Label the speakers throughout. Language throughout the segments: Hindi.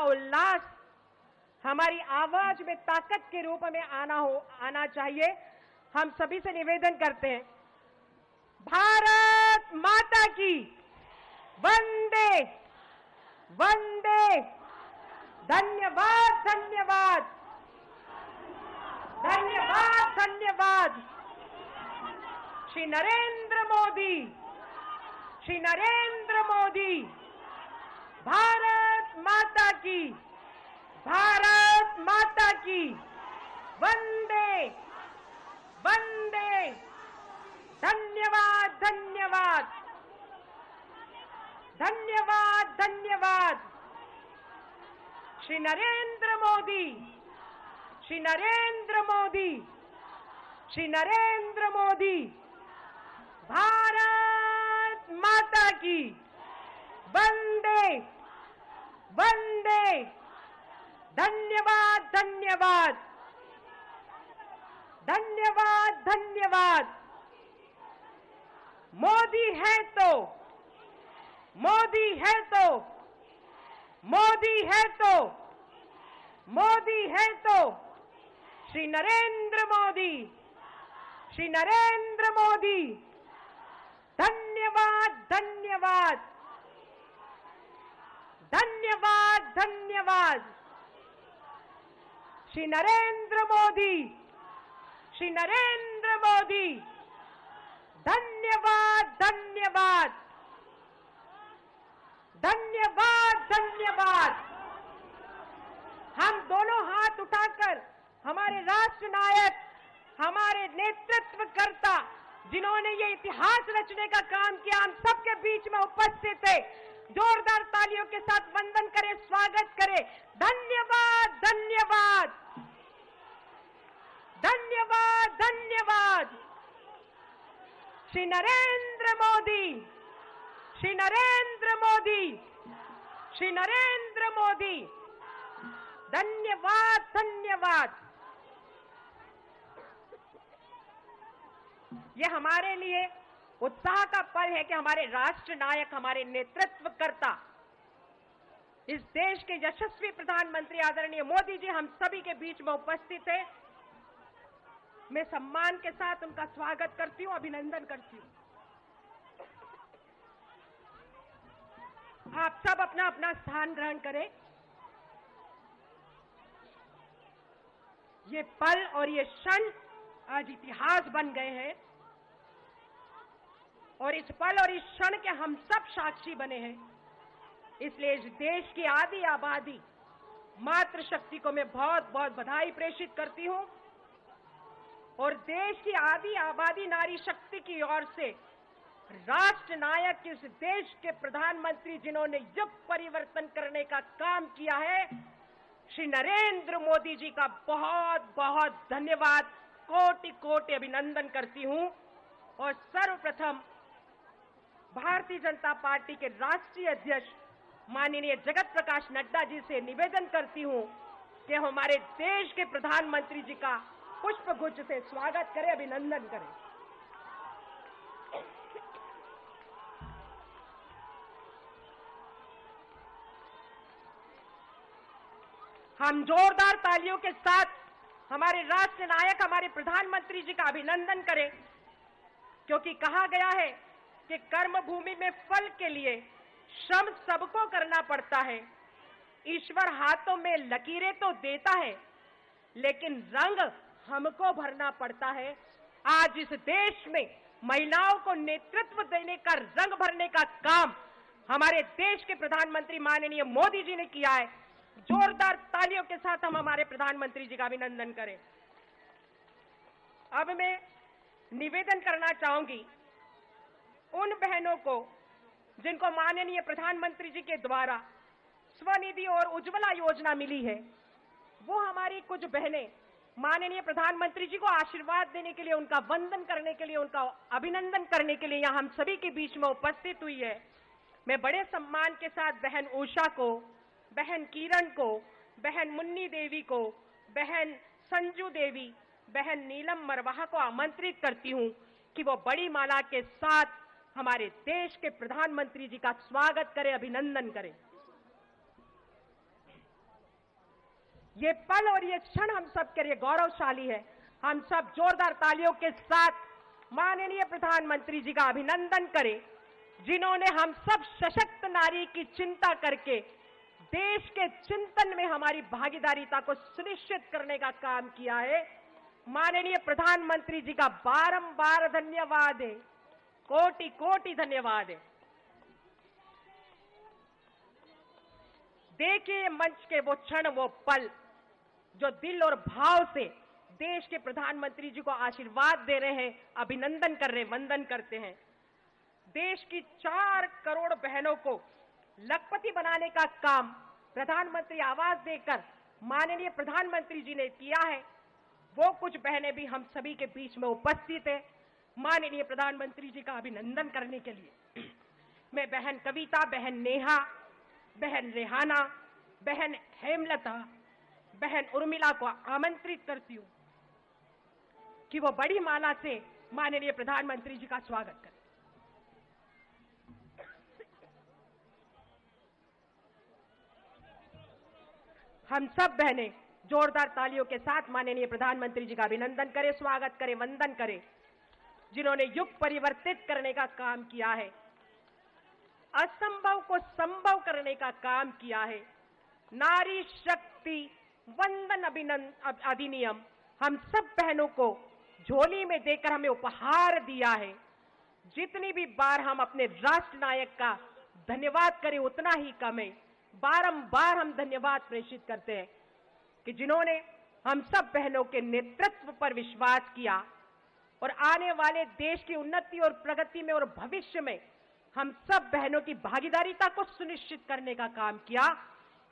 Speaker 1: उल्लास हमारी आवाज में ताकत के रूप में आना चाहिए। हम सभी से निवेदन करते हैं, भारत माता की वंदे वंदे। धन्यवाद धन्यवाद धन्यवाद धन्यवाद। श्री नरेंद्र मोदी, श्री नरेंद्र मोदी। भारत माता की, भारत माता की वंदे वंदे। धन्यवाद धन्यवाद धन्यवाद धन्यवाद। श्री नरेंद्र मोदी, श्री नरेंद्र मोदी, श्री नरेंद्र मोदी। भारत माता की वंदे वंदे। धन्यवाद धन्यवाद धन्यवाद धन्यवाद। मोदी है तो, मोदी है तो, मोदी है तो, मोदी है तो। श्री नरेंद्र मोदी, श्री नरेंद्र मोदी। धन्यवाद धन्यवाद धन्यवाद धन्यवाद। श्री नरेंद्र मोदी, श्री नरेंद्र मोदी। धन्यवाद धन्यवाद धन्यवाद धन्यवाद। हम दोनों हाथ उठाकर हमारे राष्ट्र नायक, हमारे नेतृत्वकर्ता, जिन्होंने ये इतिहास रचने का काम किया, हम सबके बीच में उपस्थित थे। जोरदार तालियों के साथ वंदन करें, स्वागत करें। धन्यवाद धन्यवाद धन्यवाद धन्यवाद। श्री नरेंद्र मोदी, श्री नरेंद्र मोदी, श्री नरेंद्र मोदी। धन्यवाद धन्यवाद। ये हमारे लिए उत्साह का पल है कि हमारे राष्ट्र नायक, हमारे नेतृत्वकर्ता, इस देश के यशस्वी प्रधानमंत्री आदरणीय मोदी जी हम सभी के बीच में उपस्थित है। मैं सम्मान के साथ उनका स्वागत करती हूं, अभिनंदन करती हूं। आप सब अपना अपना स्थान ग्रहण करें। ये पल और ये क्षण आज इतिहास बन गए हैं और इस पल और इस क्षण के हम सब साक्षी बने हैं। इसलिए इस देश की आधी आबादी मातृशक्ति को मैं बहुत बहुत बधाई प्रेषित करती हूं और देश की आधी आबादी नारी शक्ति की ओर से राष्ट्र नायक, इस देश के प्रधानमंत्री जिन्होंने युग परिवर्तन करने का काम किया है, श्री नरेंद्र मोदी जी का बहुत बहुत धन्यवाद, कोटि कोटि अभिनंदन करती हूं। और सर्वप्रथम भारतीय जनता पार्टी के राष्ट्रीय अध्यक्ष माननीय जगत प्रकाश नड्डा जी से निवेदन करती हूं कि हमारे देश के प्रधानमंत्री जी का पुष्प गुच्छ से स्वागत करें, अभिनंदन करें। हम जोरदार तालियों के साथ हमारे राष्ट्र नायक, हमारे प्रधानमंत्री जी का अभिनंदन करें, क्योंकि कहा गया है कि कर्म भूमि में फल के लिए श्रम सबको करना पड़ता है। ईश्वर हाथों में लकीरें तो देता है, लेकिन रंग हमको भरना पड़ता है। आज इस देश में महिलाओं को नेतृत्व देने का, रंग भरने का काम हमारे देश के प्रधानमंत्री माननीय मोदी जी ने किया है। जोरदार तालियों के साथ हम हमारे प्रधानमंत्री जी का अभिनंदन करें। अब मैं निवेदन करना चाहूंगी उन बहनों को जिनको माननीय प्रधानमंत्री जी के द्वारा स्वनिधि और उज्ज्वला योजना मिली है। वो हमारी कुछ बहनें माननीय प्रधानमंत्री जी को आशीर्वाद देने के लिए, उनका वंदन करने के लिए, उनका अभिनंदन करने के लिए यहां हम सभी के बीच में उपस्थित हुई है। मैं बड़े सम्मान के साथ बहन उषा को, बहन किरण को, बहन मुन्नी देवी को, बहन संजू देवी, बहन नीलम मरवाहा को आमंत्रित करती हूं कि वो बड़ी माला के साथ हमारे देश के प्रधानमंत्री जी का स्वागत करें, अभिनंदन करें। ये पल और ये क्षण हम सब के लिए गौरवशाली है। हम सब जोरदार तालियों के साथ माननीय प्रधानमंत्री जी का अभिनंदन करें, जिन्होंने हम सब सशक्त नारी की चिंता करके देश के चिंतन में हमारी भागीदारिता को सुनिश्चित करने का काम किया है। माननीय प्रधानमंत्री जी का बारंबार धन्यवाद है, कोटि कोटि धन्यवाद है। देखिए मंच के वो क्षण, वो पल जो दिल और भाव से देश के प्रधानमंत्री जी को आशीर्वाद दे रहे हैं, अभिनंदन कर रहे हैं, वंदन करते हैं। देश की 4 करोड़ बहनों को लखपति बनाने का काम प्रधानमंत्री आवास देकर माननीय प्रधानमंत्री जी ने किया है। वो कुछ बहनें भी हम सभी के बीच में उपस्थित है। माननीय प्रधानमंत्री जी का अभिनंदन करने के लिए मैं बहन कविता, बहन नेहा, बहन रेहाना, बहन हेमलता, बहन उर्मिला को आमंत्रित करती हूं कि वो बड़ी माला से माननीय प्रधानमंत्री जी का स्वागत करें। हम सब बहनें जोरदार तालियों के साथ माननीय प्रधानमंत्री जी का अभिनंदन करें, स्वागत करें, वंदन करें, जिन्होंने युग परिवर्तित करने का काम किया है, असंभव को संभव करने का काम किया है। नारी शक्ति वंदन अधिनियम हम सब बहनों को झोली में देकर हमें उपहार दिया है। जितनी भी बार हम अपने राष्ट्र नायक का धन्यवाद करें उतना ही कम है। बारंबार हम धन्यवाद प्रेषित करते हैं कि जिन्होंने हम सब बहनों के नेतृत्व पर विश्वास किया और आने वाले देश की उन्नति और प्रगति में और भविष्य में हम सब बहनों की भागीदारिता को सुनिश्चित करने का काम किया।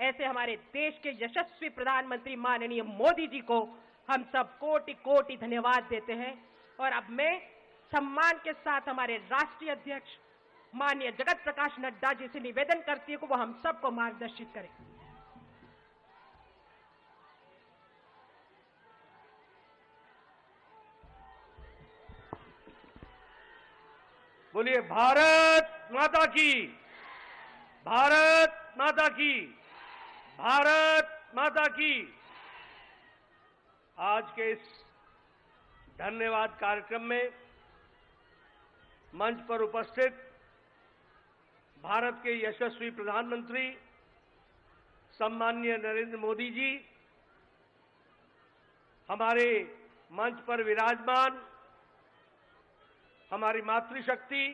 Speaker 1: ऐसे हमारे देश के यशस्वी प्रधानमंत्री माननीय मोदी जी को हम सब कोटि कोटि धन्यवाद देते हैं। और अब मैं सम्मान के साथ हमारे राष्ट्रीय अध्यक्ष माननीय जगत प्रकाश नड्डा जी से निवेदन करती हूं कि वो हम सबको मार्गदर्शित करें।
Speaker 2: बोलिए भारत माता की, भारत माता की, भारत माता की। आज के इस धन्यवाद कार्यक्रम में मंच पर उपस्थित भारत के यशस्वी प्रधानमंत्री सम्माननीय नरेंद्र मोदी जी, हमारे मंच पर विराजमान हमारी मातृशक्ति,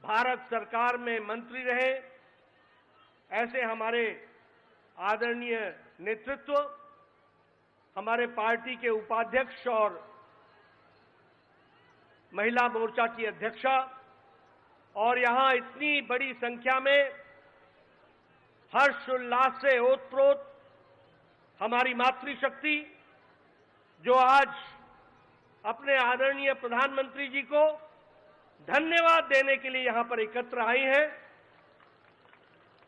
Speaker 2: भारत सरकार में मंत्री रहे ऐसे हमारे आदरणीय नेतृत्व, हमारे पार्टी के उपाध्यक्ष और महिला मोर्चा की अध्यक्षा, और यहां इतनी बड़ी संख्या में हर्षोल्लास से ओतप्रोत हमारी मातृशक्ति जो आज अपने आदरणीय प्रधानमंत्री जी को धन्यवाद देने के लिए यहां पर एकत्र आई हैं।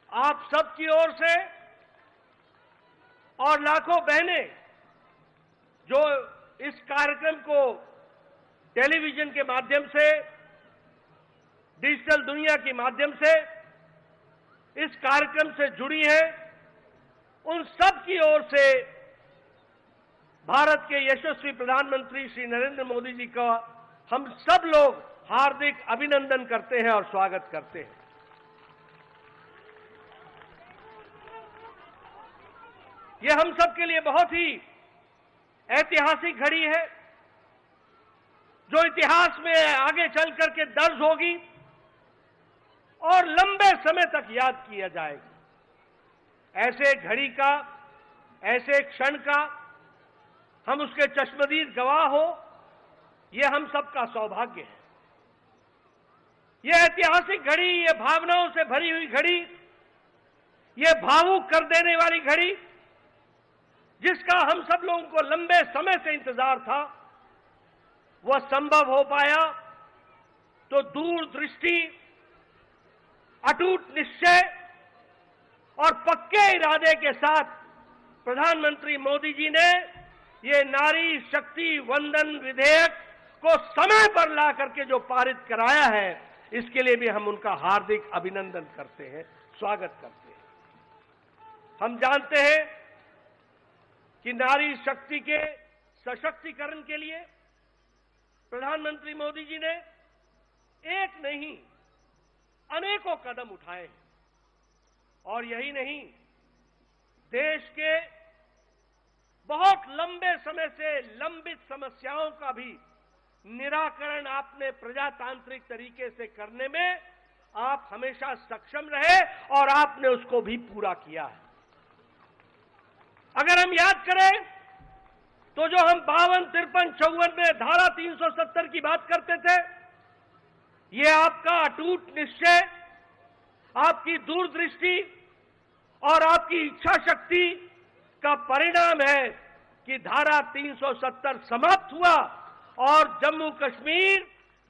Speaker 2: आप सबकी ओर से और लाखों बहनें जो इस कार्यक्रम को टेलीविजन के माध्यम से, डिजिटल दुनिया के माध्यम से इस कार्यक्रम से जुड़ी हैं, उन सब की ओर से भारत के यशस्वी प्रधानमंत्री श्री नरेंद्र मोदी जी का हम सब लोग हार्दिक अभिनंदन करते हैं और स्वागत करते हैं। यह हम सब के लिए बहुत ही ऐतिहासिक घड़ी है जो इतिहास में आगे चल करके दर्ज होगी और लंबे समय तक याद किया जाएगा। ऐसे घड़ी का, ऐसे क्षण का हम उसके चश्मदीद गवाह हो, यह हम सबका सौभाग्य है। यह ऐतिहासिक घड़ी, यह भावनाओं से भरी हुई घड़ी, यह भावुक कर देने वाली घड़ी जिसका हम सब लोगों को लंबे समय से इंतजार था, वह संभव हो पाया तो दूरदृष्टि, अटूट निश्चय और पक्के इरादे के साथ प्रधानमंत्री मोदी जी ने ये नारी शक्ति वंदन विधेयक को समय पर ला करके जो पारित कराया है, इसके लिए भी हम उनका हार्दिक अभिनंदन करते हैं, स्वागत करते हैं। हम जानते हैं कि नारी शक्ति के सशक्तिकरण के लिए प्रधानमंत्री मोदी जी ने एक नहीं अनेकों कदम उठाए हैं। और यही नहीं, देश के बहुत लंबे समय से लंबित समस्याओं का भी निराकरण आपने प्रजातांत्रिक तरीके से करने में आप हमेशा सक्षम रहे और आपने उसको भी पूरा किया है। अगर हम याद करें तो जो हम 52, 53, 54 में धारा 370 की बात करते थे, ये आपका अटूट निश्चय, आपकी दूरदृष्टि और आपकी इच्छा शक्ति का परिणाम है कि धारा 370 समाप्त हुआ और जम्मू कश्मीर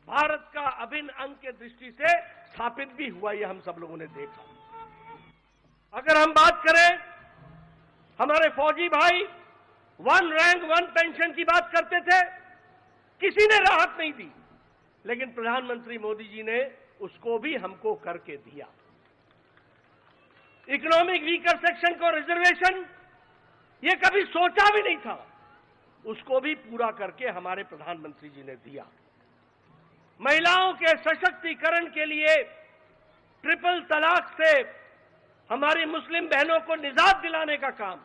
Speaker 2: भारत का अभिन्न अंग के दृष्टि से स्थापित भी हुआ। ये हम सब लोगों ने देखा। अगर हम बात करें, हमारे फौजी भाई 1 रैंक 1 पेंशन की बात करते थे, किसी ने राहत नहीं दी, लेकिन प्रधानमंत्री मोदी जी ने उसको भी हमको करके दिया। इकोनॉमिक वीकर सेक्शन को रिजर्वेशन, ये कभी सोचा भी नहीं था, उसको भी पूरा करके हमारे प्रधानमंत्री जी ने दिया। महिलाओं के सशक्तिकरण के लिए ट्रिपल तलाक से हमारी मुस्लिम बहनों को निजात दिलाने का काम,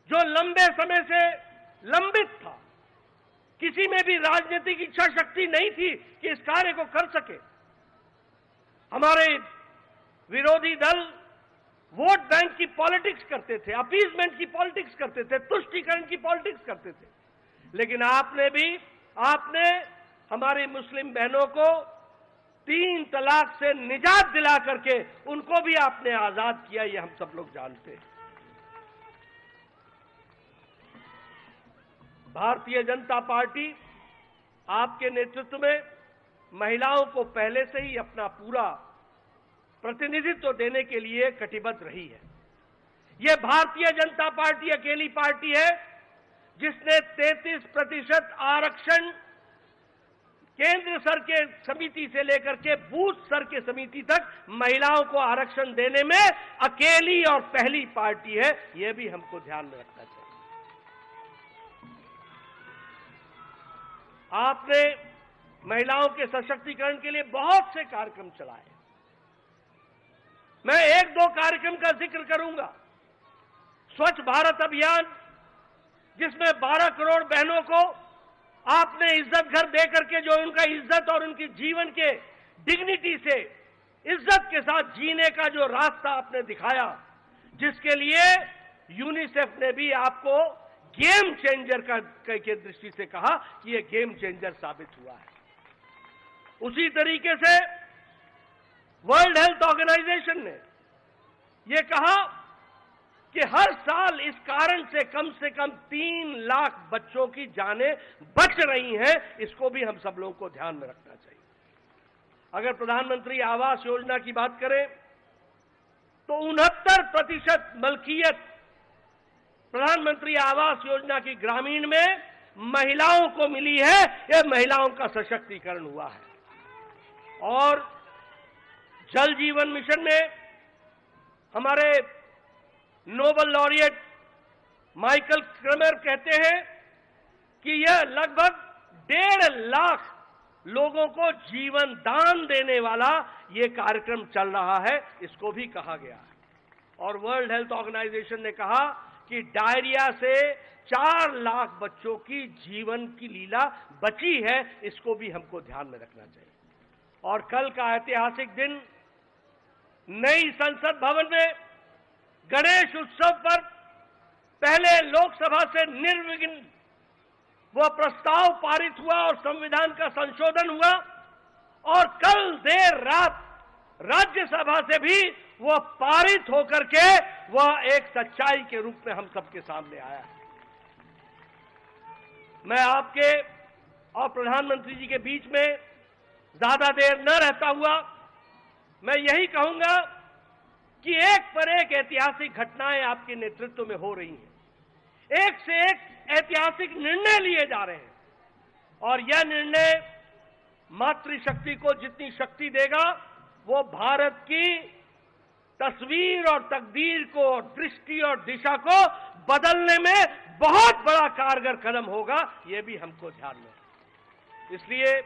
Speaker 2: जो लंबे समय से लंबित था, किसी में भी राजनीतिक इच्छा शक्ति नहीं थी कि इस कार्य को कर सके। हमारे विरोधी दल वोट बैंक की पॉलिटिक्स करते थे, अपीजमेंट की पॉलिटिक्स करते थे, तुष्टीकरण की पॉलिटिक्स करते थे, लेकिन आपने हमारी मुस्लिम बहनों को 3 तलाक से निजात दिला करके उनको भी आपने आजाद किया। ये हम सब लोग जानते हैं। भारतीय जनता पार्टी आपके नेतृत्व में महिलाओं को पहले से ही अपना पूरा प्रतिनिधित्व देने के लिए कटिबद्ध रही है। यह भारतीय जनता पार्टी अकेली पार्टी है जिसने 33% आरक्षण केंद्र स्तर के समिति से लेकर के बूथ स्तर के समिति तक महिलाओं को आरक्षण देने में अकेली और पहली पार्टी है। यह भी हमको ध्यान में रखना चाहिए। आपने महिलाओं के सशक्तिकरण के लिए बहुत से कार्यक्रम चलाए। मैं 1-2 कार्यक्रम का जिक्र करूंगा। स्वच्छ भारत अभियान, जिसमें 12 करोड़ बहनों को आपने इज्जत घर दे करके, जो उनका इज्जत और उनकी जीवन के डिग्निटी से इज्जत के साथ जीने का जो रास्ता आपने दिखाया, जिसके लिए यूनिसेफ ने भी आपको गेम चेंजर के दृष्टि से कहा कि यह गेम चेंजर साबित हुआ है। उसी तरीके से वर्ल्ड हेल्थ ऑर्गेनाइजेशन ने यह कहा कि हर साल इस कारण से कम 3 लाख बच्चों की जानें बच रही हैं। इसको भी हम सब लोगों को ध्यान में रखना चाहिए। अगर प्रधानमंत्री आवास योजना की बात करें तो 69% मलकियत प्रधानमंत्री आवास योजना की ग्रामीण में महिलाओं को मिली है। यह महिलाओं का सशक्तिकरण हुआ है। और जल जीवन मिशन में हमारे नोबेल लॉरिएट माइकल क्रमर कहते हैं कि यह लगभग 1.5 लाख लोगों को जीवन दान देने वाला यह कार्यक्रम चल रहा है। इसको भी कहा गया है। और वर्ल्ड हेल्थ ऑर्गेनाइजेशन ने कहा कि डायरिया से 4 लाख बच्चों की जीवन की लीला बची है। इसको भी हमको ध्यान में रखना चाहिए। और कल का ऐतिहासिक दिन, नई संसद भवन में गणेश उत्सव पर पहले लोकसभा से निर्विघ्न वह प्रस्ताव पारित हुआ और संविधान का संशोधन हुआ, और कल देर रात राज्यसभा से भी वह पारित होकर के वह एक सच्चाई के रूप में हम सबके सामने आया है। मैं आपके और प्रधानमंत्री जी के बीच में ज्यादा देर न रहता हुआ मैं यही कहूंगा कि एक पर एक ऐतिहासिक घटनाएं आपके नेतृत्व में हो रही हैं। एक से एक ऐतिहासिक निर्णय लिए जा रहे हैं, और यह निर्णय मातृशक्ति को जितनी शक्ति देगा वो भारत की तस्वीर और तकदीर को, दृष्टि और दिशा को बदलने में बहुत बड़ा कारगर कदम होगा, ये भी हमको ध्यान में है। इसलिए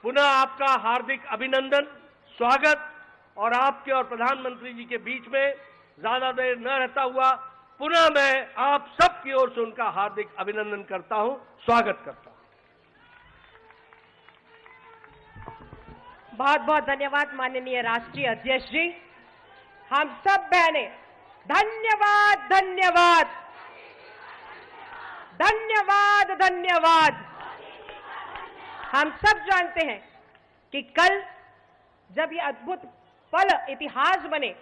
Speaker 2: पुनः आपका हार्दिक अभिनंदन, स्वागत, और आपके और प्रधानमंत्री जी के बीच में ज्यादा देर न रहता हुआ पुनः मैं आप सबकी ओर से उनका हार्दिक अभिनंदन करता हूं, स्वागत करता हूं।
Speaker 1: बहुत बहुत धन्यवाद माननीय राष्ट्रीय अध्यक्ष जी। हम सब बहनें धन्यवाद धन्यवाद धन्यवाद धन्यवाद। हम सब जानते हैं कि कल जब ये अद्भुत पल इतिहास बने,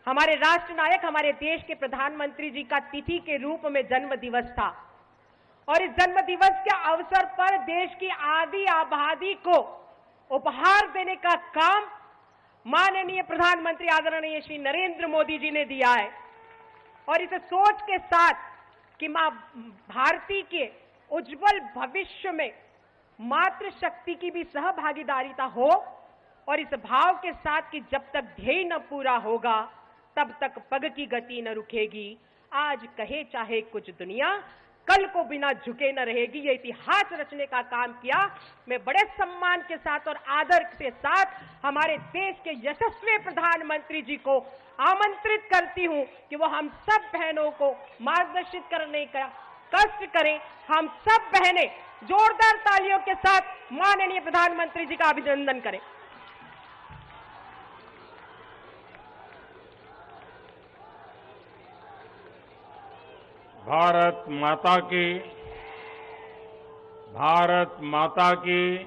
Speaker 1: हमारे राष्ट्र नायक, हमारे देश के प्रधानमंत्री जी का तिथि के रूप में जन्म दिवस था, और इस जन्म दिवस के अवसर पर देश की आधी आबादी को उपहार देने का काम माननीय प्रधानमंत्री आदरणीय श्री नरेंद्र मोदी जी ने दिया है। और इस सोच के साथ कि मां भारती के उज्जवल भविष्य में मातृशक्ति की भी सहभागीदारिता हो, और इस भाव के साथ कि जब तक ध्येय न पूरा होगा तब तक पग की गति न रुकेगी। आज कहे चाहे कुछ दुनिया, कल को बिना झुके न रहेगी। ये इतिहास रचने का काम किया। मैं बड़े सम्मान के साथ और आदर के साथ हमारे देश के यशस्वी प्रधानमंत्री जी को आमंत्रित करती हूं कि वो हम सब बहनों को मार्गदर्शित करने का कष्ट करें। हम सब बहनें जोरदार तालियों के साथ माननीय प्रधानमंत्री जी का अभिनंदन करें।
Speaker 3: भारत माता की, भारत माता की,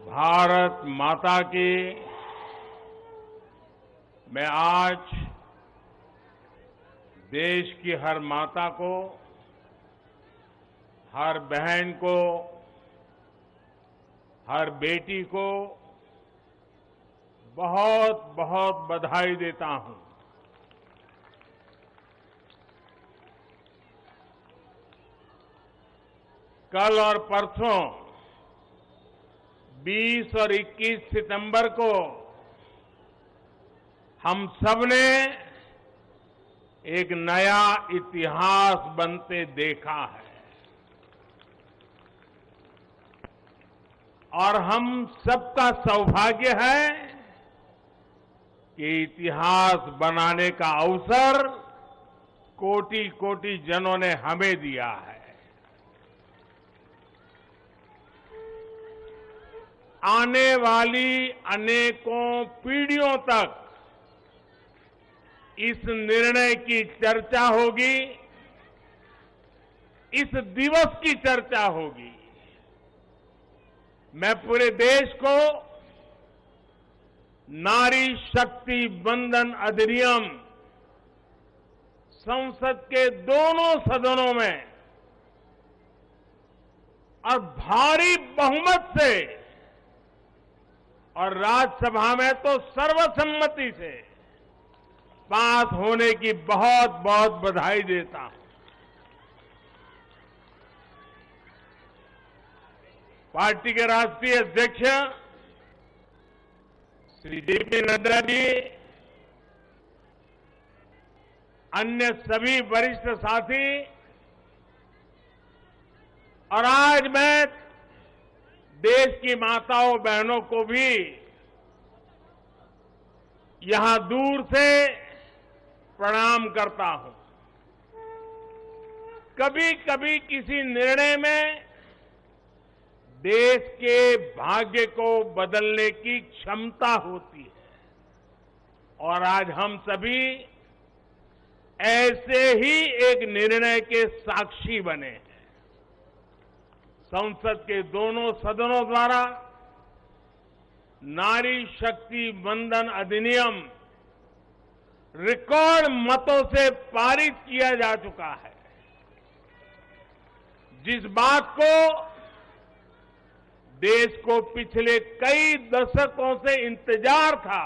Speaker 3: भारत माता की। मैं आज देश की हर माता को, हर बहन को, हर बेटी को बहुत बहुत बधाई देता हूं। कल और परसों 20 और 21 सितंबर को हम सबने एक नया इतिहास बनते देखा है, और हम सबका सौभाग्य है कि इतिहास बनाने का अवसर कोटि कोटि जनों ने हमें दिया है। आने वाली अनेकों पीढ़ियों तक इस निर्णय की चर्चा होगी, इस दिवस की चर्चा होगी। मैं पूरे देश को नारी शक्ति वंदन अधिनियम संसद के दोनों सदनों में और भारी बहुमत से और राज्यसभा में तो सर्वसम्मति से पास होने की बहुत बहुत बधाई देता हूं। पार्टी के राष्ट्रीय अध्यक्ष श्री जेपी नड्डा जी, अन्य सभी वरिष्ठ साथी, और आज मैं देश की माताओं बहनों को भी यहां दूर से प्रणाम करता हूं। कभी कभी किसी निर्णय में देश के भाग्य को बदलने की क्षमता होती है, और आज हम सभी ऐसे ही एक निर्णय के साक्षी बने हैं। संसद के दोनों सदनों द्वारा नारी शक्ति वंदन अधिनियम रिकॉर्ड मतों से पारित किया जा चुका है। जिस बात को देश को पिछले कई दशकों से इंतजार था,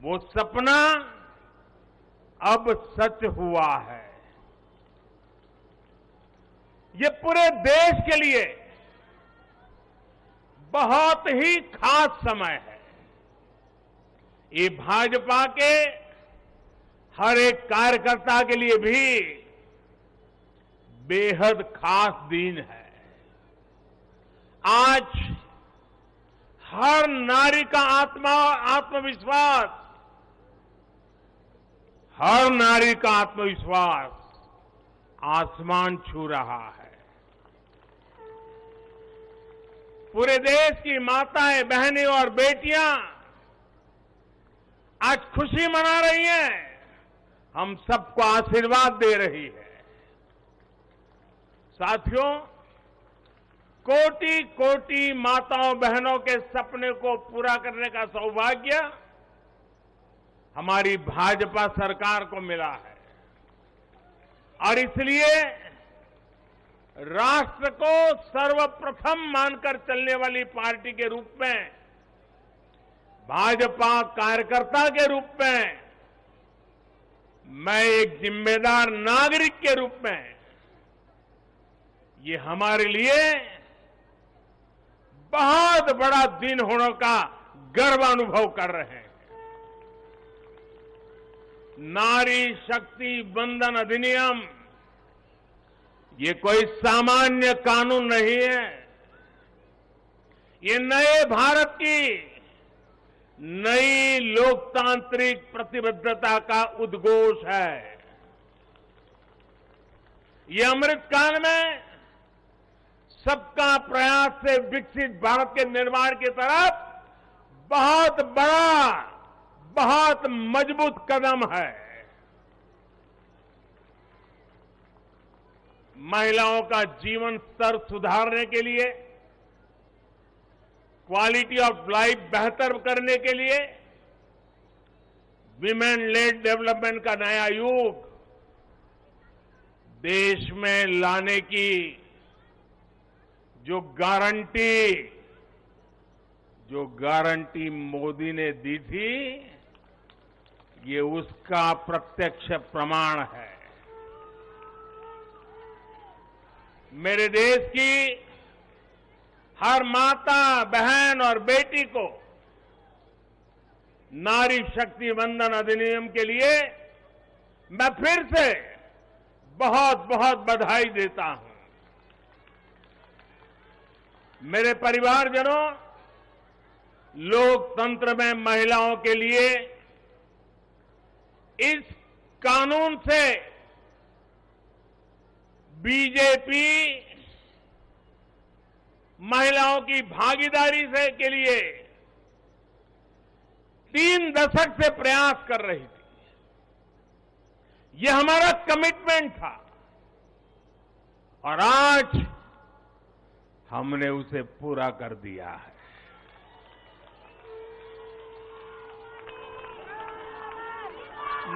Speaker 3: वो सपना अब सच हुआ है। ये पूरे देश के लिए बहुत ही खास समय है। ये भाजपा के हर एक कार्यकर्ता के लिए भी बेहद खास दिन है। आज हर नारी का आत्मविश्वास, हर नारी का आत्मविश्वास आसमान छू रहा है। पूरे देश की माताएं, बहनें और बेटियां आज खुशी मना रही हैं, हम सबको आशीर्वाद दे रही है। साथियों, कोटि कोटि माताओं बहनों के सपने को पूरा करने का सौभाग्य हमारी भाजपा सरकार को मिला है और इसलिए राष्ट्र को सर्वप्रथम मानकर चलने वाली पार्टी के रूप में, भाजपा कार्यकर्ता के रूप में, मैं एक जिम्मेदार नागरिक के रूप में ये हमारे लिए बहुत बड़ा दिन होने का गर्व अनुभव कर रहे हैं। नारी शक्ति वंदन अधिनियम ये कोई सामान्य कानून नहीं है। ये नए भारत की नई लोकतांत्रिक प्रतिबद्धता का उद्घोष है। ये अमृतकाल में सबका प्रयास से विकसित भारत के निर्माण की तरफ बहुत बड़ा, बहुत मजबूत कदम है। महिलाओं का जीवन स्तर सुधारने के लिए, क्वालिटी ऑफ लाइफ बेहतर करने के लिए विमेन लेड डेवलपमेंट का नया युग देश में लाने की जो गारंटी मोदी ने दी थी, ये उसका प्रत्यक्ष प्रमाण है। मेरे देश की हर माता, बहन और बेटी को नारी शक्ति वंदन अधिनियम के लिए मैं फिर से बहुत बहुत बधाई देता हूं। मेरे परिवारजनों, लोकतंत्र में महिलाओं के लिए इस कानून से बीजेपी महिलाओं की भागीदारी से के लिए 3 दशक से प्रयास कर रही थी। यह हमारा कमिटमेंट था और आज हमने उसे पूरा कर दिया है।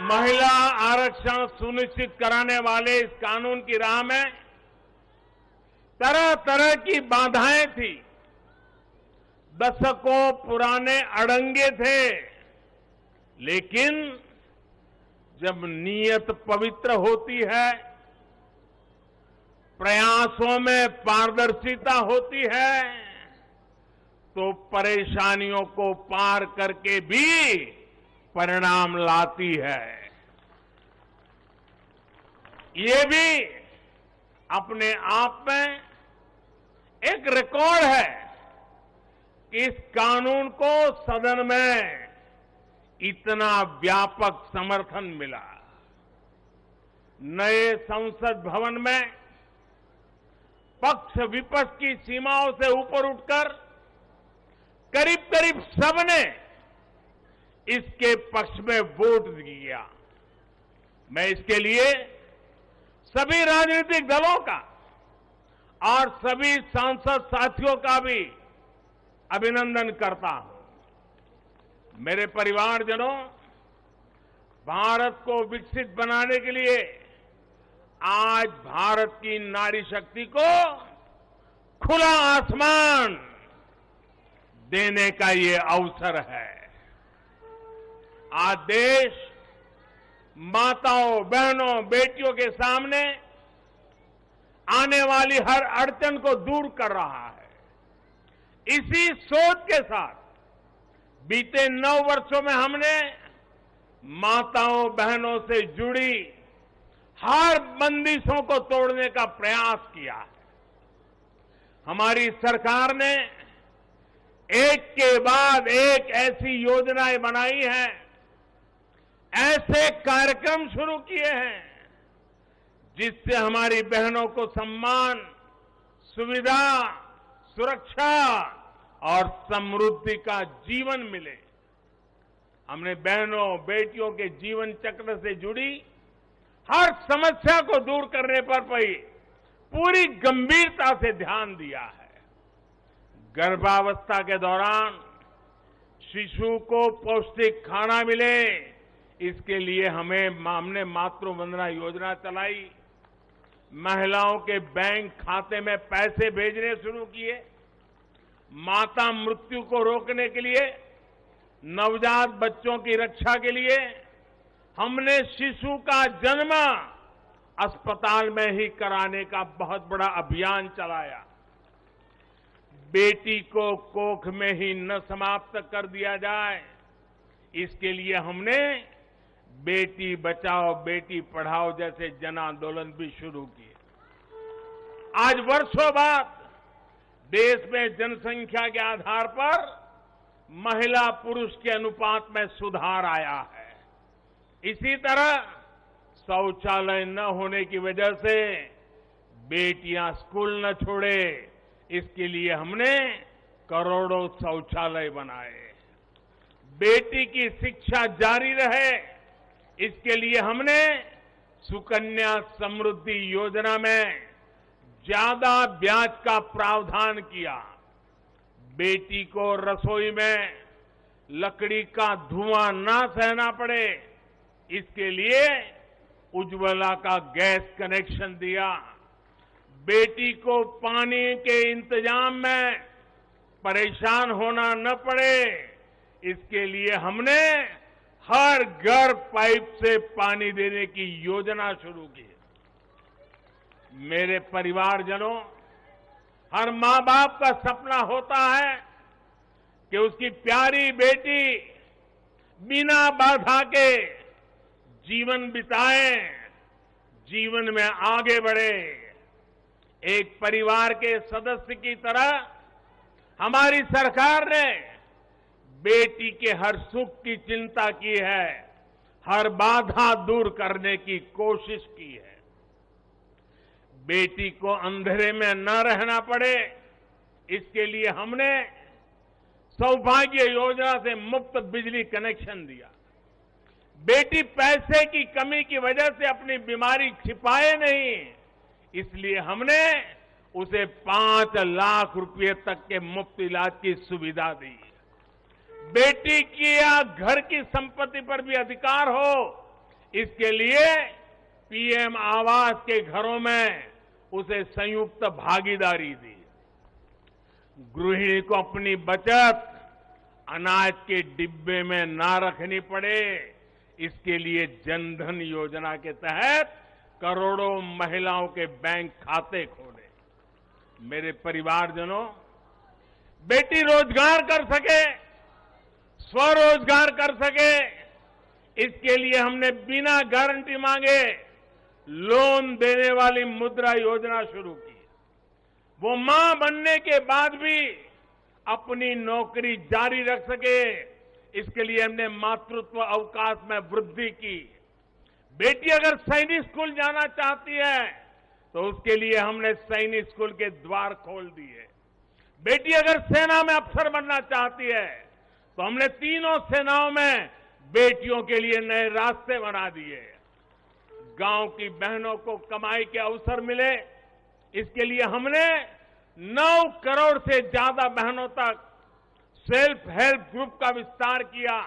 Speaker 3: महिला आरक्षण सुनिश्चित कराने वाले इस कानून की राह में तरह तरह की बाधाएं थी, दशकों पुराने अड़ंगे थे, लेकिन जब नीयत पवित्र होती है, प्रयासों में पारदर्शिता होती है, तो परेशानियों को पार करके भी परिणाम लाती है। ये भी अपने आप में एक रिकॉर्ड है कि इस कानून को सदन में इतना व्यापक समर्थन मिला। नए संसद भवन में पक्ष विपक्ष की सीमाओं से ऊपर उठकर करीब करीब सबने इसके पक्ष में वोट दिया। मैं इसके लिए सभी राजनीतिक दलों का और सभी सांसद साथियों का भी अभिनंदन करता हूं। मेरे परिवारजनों, भारत को विकसित बनाने के लिए आज भारत की नारी शक्ति को खुला आसमान देने का ये अवसर है। आज देश माताओं, बहनों, बेटियों के सामने आने वाली हर अड़चन को दूर कर रहा है। इसी सोच के साथ बीते 9 वर्षों में हमने माताओं बहनों से जुड़ी हर बंदिशों को तोड़ने का प्रयास किया है। हमारी सरकार ने एक के बाद एक ऐसी योजनाएं बनाई हैं, ऐसे कार्यक्रम शुरू किए हैं जिससे हमारी बहनों को सम्मान, सुविधा, सुरक्षा और समृद्धि का जीवन मिले। हमने बहनों बेटियों के जीवन चक्र से जुड़ी हर समस्या को दूर करने पर पूरी गंभीरता से ध्यान दिया है। गर्भावस्था के दौरान शिशु को पौष्टिक खाना मिले, इसके लिए हमने मातृ वंदना योजना चलाई। महिलाओं के बैंक खाते में पैसे भेजने शुरू किए। माता मृत्यु को रोकने के लिए, नवजात बच्चों की रक्षा के लिए हमने शिशु का जन्म अस्पताल में ही कराने का बहुत बड़ा अभियान चलाया। बेटी को कोख में ही न समाप्त कर दिया जाए, इसके लिए हमने बेटी बचाओ बेटी पढ़ाओ जैसे जन आंदोलन भी शुरू किए। आज वर्षों बाद देश में जनसंख्या के आधार पर महिला पुरुष के अनुपात में सुधार आया है। इसी तरह शौचालय न होने की वजह से बेटियां स्कूल न छोड़े, इसके लिए हमने करोड़ों शौचालय बनाए। बेटी की शिक्षा जारी रहे, इसके लिए हमने सुकन्या समृद्धि योजना में ज्यादा ब्याज का प्रावधान किया। बेटी को रसोई में लकड़ी का धुआं ना सहना पड़े, इसके लिए उज्ज्वला का गैस कनेक्शन दिया। बेटी को पानी के इंतजाम में परेशान होना न पड़े, इसके लिए हमने हर घर पाइप से पानी देने की योजना शुरू की। मेरे परिवारजनों, हर मां बाप का सपना होता है कि उसकी प्यारी बेटी बिना बाधा के जीवन बिताए, जीवन में आगे बढ़े। एक परिवार के सदस्य की तरह हमारी सरकार ने बेटी के हर सुख की चिंता की है, हर बाधा दूर करने की कोशिश की है। बेटी को अंधेरे में न रहना पड़े, इसके लिए हमने सौभाग्य योजना से मुफ्त बिजली कनेक्शन दिया। बेटी पैसे की कमी की वजह से अपनी बीमारी छिपाए नहीं, इसलिए हमने उसे 5 लाख रुपए तक के मुफ्त इलाज की सुविधा दी। बेटी की या घर की संपत्ति पर भी अधिकार हो, इसके लिए पीएम आवास के घरों में उसे संयुक्त भागीदारी दी। गृहिणी को अपनी बचत अनाज के डिब्बे में ना रखनी पड़े, इसके लिए जनधन योजना के तहत करोड़ों महिलाओं के बैंक खाते खोले। मेरे परिवारजनों, बेटी रोजगार कर सके, स्वरोजगार कर सके, इसके लिए हमने बिना गारंटी मांगे लोन देने वाली मुद्रा योजना शुरू की। वो मां बनने के बाद भी अपनी नौकरी जारी रख सके, इसके लिए हमने मातृत्व अवकाश में वृद्धि की। बेटी अगर सैनिक स्कूल जाना चाहती है तो उसके लिए हमने सैनिक स्कूल के द्वार खोल दिए। बेटी अगर सेना में अफसर बनना चाहती है तो हमने तीनों सेनाओं में बेटियों के लिए नए रास्ते बना दिए। गांव की बहनों को कमाई के अवसर मिले, इसके लिए हमने 9 करोड़ से ज्यादा बहनों तक सेल्फ हेल्प ग्रुप का विस्तार किया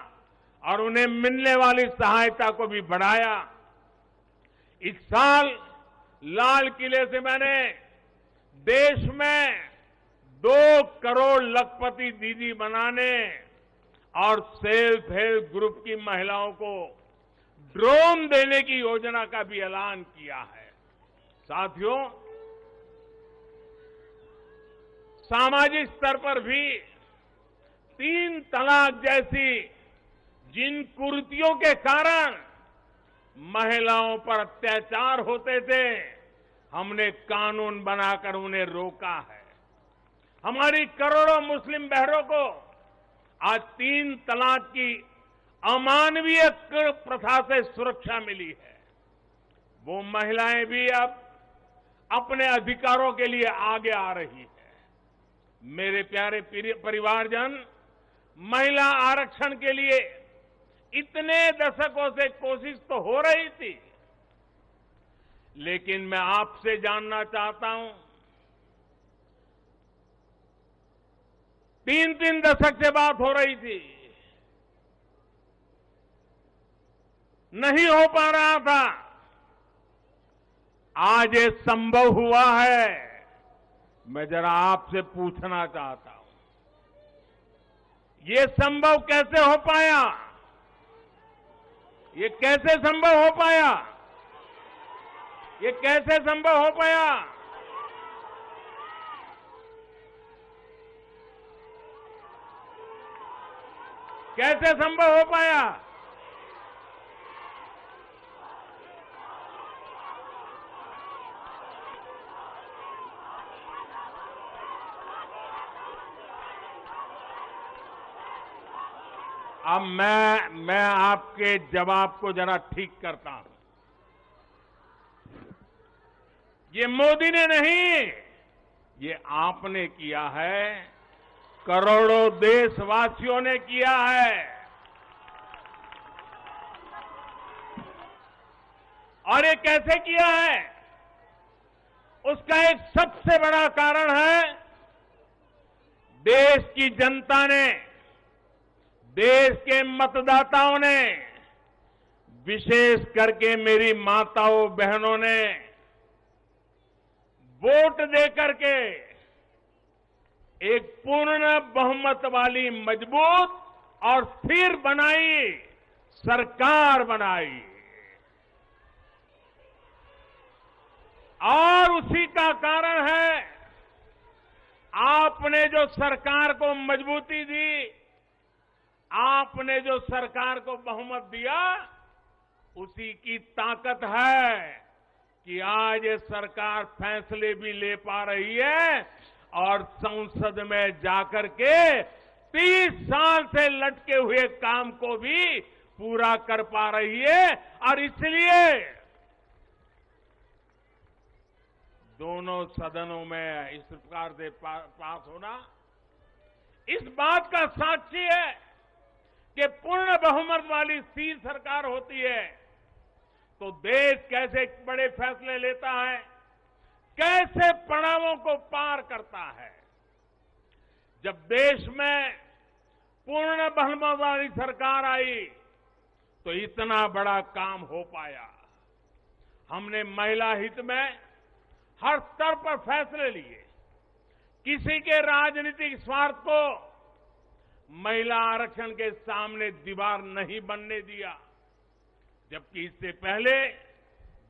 Speaker 3: और उन्हें मिलने वाली सहायता को भी बढ़ाया। इस साल लाल किले से मैंने देश में 2 करोड़ लखपति दीदी बनाने और सेल्फ हेल्प ग्रुप की महिलाओं को ड्रोन देने की योजना का भी ऐलान किया है। साथियों, सामाजिक स्तर पर भी 3 तलाक जैसी जिन कुरीतियों के कारण महिलाओं पर अत्याचार होते थे, हमने कानून बनाकर उन्हें रोका है। हमारी करोड़ों मुस्लिम बहनों को आज 3 तलाक की अमानवीय प्रथा से सुरक्षा मिली है। वो महिलाएं भी अब अपने अधिकारों के लिए आगे आ रही है। मेरे प्यारे परिवारजन, महिला आरक्षण के लिए इतने दशकों से कोशिश तो हो रही थी, लेकिन मैं आपसे जानना चाहता हूं, 3 दशक से बात हो रही थी, नहीं हो पा रहा था। आज ये संभव हुआ है। मैं जरा आपसे पूछना चाहता हूं, ये संभव कैसे हो पाया? ये कैसे संभव हो पाया? ये कैसे संभव हो पाया? कैसे संभव हो पाया? अब मैं आपके जवाब को जरा ठीक करता हूं। ये मोदी ने नहीं, ये आपने किया है, करोड़ों देशवासियों ने किया है। और ये कैसे किया है? उसका एक सबसे बड़ा कारण है, देश की जनता ने, देश के मतदाताओं ने, विशेष करके मेरी माताओं बहनों ने वोट देकर के एक पूर्ण बहुमत वाली मजबूत और स्थिर बनाई सरकार बनाई। और उसी का कारण है, आपने जो सरकार को मजबूती दी, आपने जो सरकार को बहुमत दिया, उसी की ताकत है कि आज ये सरकार फैसले भी ले पा रही है और संसद में जाकर के 30 साल से लटके हुए काम को भी पूरा कर पा रही है। और इसलिए दोनों सदनों में इस प्रकार से पास होना इस बात का साक्षी है कि पूर्ण बहुमत वाली स्थिर सरकार होती है तो देश कैसे बड़े फैसले लेता है, कैसे पड़ावों को पार करता है। जब देश में पूर्ण बहुमत वाली सरकार आई तो इतना बड़ा काम हो पाया। हमने महिला हित में हर स्तर पर फैसले लिए, किसी के राजनीतिक स्वार्थ को महिला आरक्षण के सामने दीवार नहीं बनने दिया। जबकि इससे पहले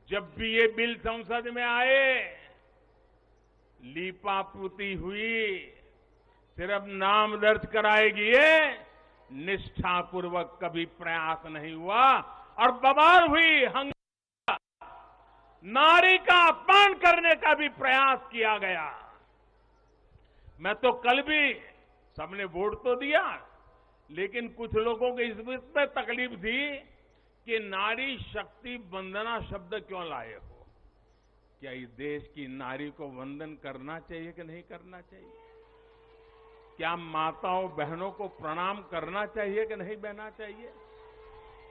Speaker 3: जब भी ये बिल संसद में आए, लीपापोती हुई, सिर्फ नाम दर्ज कराएगी, ये निष्ठापूर्वक कभी प्रयास नहीं हुआ और बवाल हुई, हंगामा, नारी का अपमान करने का भी प्रयास किया गया। मैं तो कल भी, सबने वोट तो दिया, लेकिन कुछ लोगों को इस पे तकलीफ थी कि नारी शक्ति वंदना शब्द क्यों लाए हो। क्या इस देश की नारी को वंदन करना चाहिए कि नहीं करना चाहिए? क्या माताओं बहनों को प्रणाम करना चाहिए कि नहीं बहना चाहिए?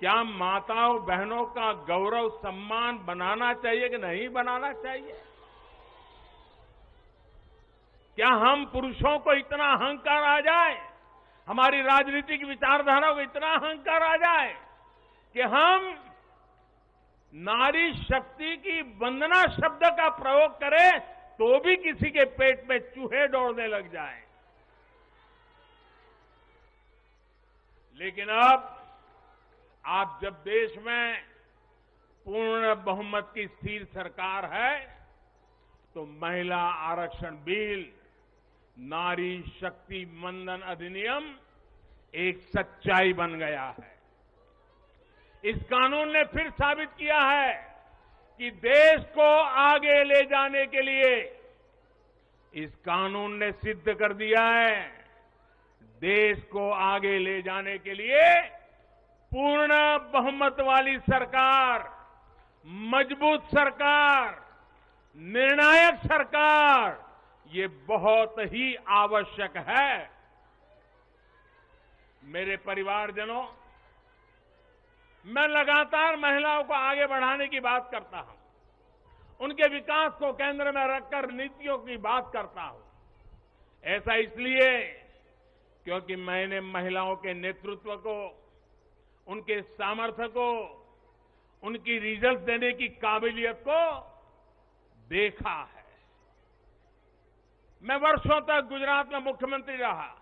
Speaker 3: क्या माताओं बहनों का गौरव सम्मान बनाना चाहिए कि नहीं बनाना चाहिए? क्या हम पुरुषों को इतना अहंकार आ जाए, हमारी राजनीतिक विचारधारा को इतना अहंकार आ जाए कि हम नारी शक्ति की वंदना शब्द का प्रयोग करें तो भी किसी के पेट में चूहे दौड़ने लग जाएं। लेकिन अब आप जब देश में पूर्ण बहुमत की स्थिर सरकार है तो महिला आरक्षण बिल, नारी शक्ति वंदन अधिनियम एक सच्चाई बन गया है। इस कानून ने फिर साबित किया है कि देश को आगे ले जाने के लिए इस कानून ने सिद्ध कर दिया है, देश को आगे ले जाने के लिए पूर्ण बहुमत वाली सरकार, मजबूत सरकार, निर्णायक सरकार, ये बहुत ही आवश्यक है। मेरे परिवारजनों, मैं लगातार महिलाओं को आगे बढ़ाने की बात करता हूं, उनके विकास को केंद्र में रखकर नीतियों की बात करता हूं। ऐसा इसलिए क्योंकि मैंने महिलाओं के नेतृत्व को, उनके सामर्थ्य को, उनकी रिजल्ट देने की काबिलियत को देखा है। मैं वर्षों तक गुजरात में मुख्यमंत्री रहा।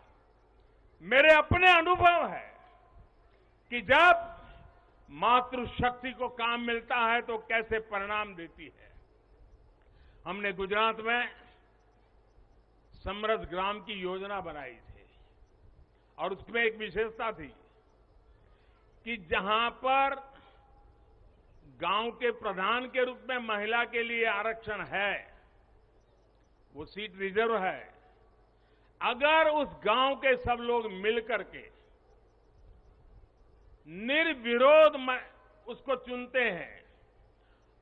Speaker 3: मेरे अपने अनुभव है कि जब मातृशक्ति को काम मिलता है तो कैसे परिणाम देती है। हमने गुजरात में समृद्ध ग्राम की योजना बनाई थी और उसमें एक विशेषता थी कि जहां पर गांव के प्रधान के रूप में महिला के लिए आरक्षण है, वो सीट रिजर्व है, अगर उस गांव के सब लोग मिलकर के निर्विरोध उसको चुनते हैं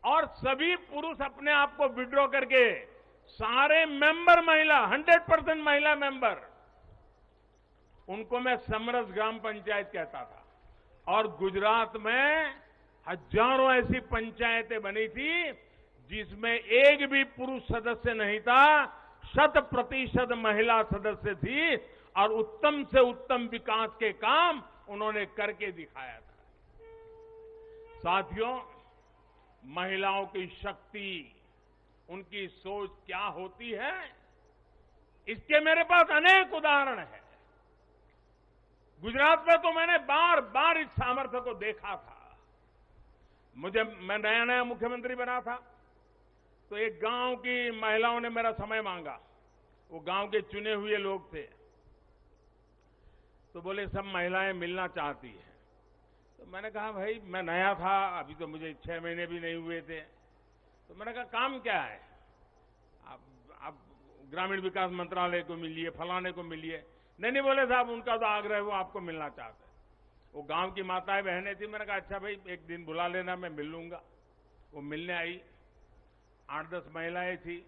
Speaker 3: और सभी पुरुष अपने आप को विड्रॉ करके सारे मेंबर महिला, 100% महिला मेंबर, उनको मैं समरस ग्राम पंचायत कहता था। और गुजरात में हजारों ऐसी पंचायतें बनी थी जिसमें एक भी पुरुष सदस्य नहीं था, 100% महिला सदस्य थी और उत्तम से उत्तम विकास के काम उन्होंने करके दिखाया था। साथियों, महिलाओं की शक्ति, उनकी सोच क्या होती है, इसके मेरे पास अनेक उदाहरण हैं। गुजरात में तो मैंने बार बार इस सामर्थ्य को देखा था। मैं नया नया मुख्यमंत्री बना था तो एक गांव की महिलाओं ने मेरा समय मांगा। वो गांव के चुने हुए लोग थे, तो बोले सब महिलाएं मिलना चाहती है। तो मैंने कहा भाई मैं नया था, अभी तो मुझे 6 महीने भी नहीं हुए थे। तो मैंने कहा काम क्या है, आप ग्रामीण विकास मंत्रालय को मिलिए, फलाने को मिलिए। नहीं बोले साहब उनका तो आग्रह है, वो आपको मिलना चाहते हैं। वो गांव की माताएं बहनें थी। मैंने कहा अच्छा भाई एक दिन बुला लेना, मैं मिल लूंगा। वो मिलने आई, 8-10 महिलाएं थी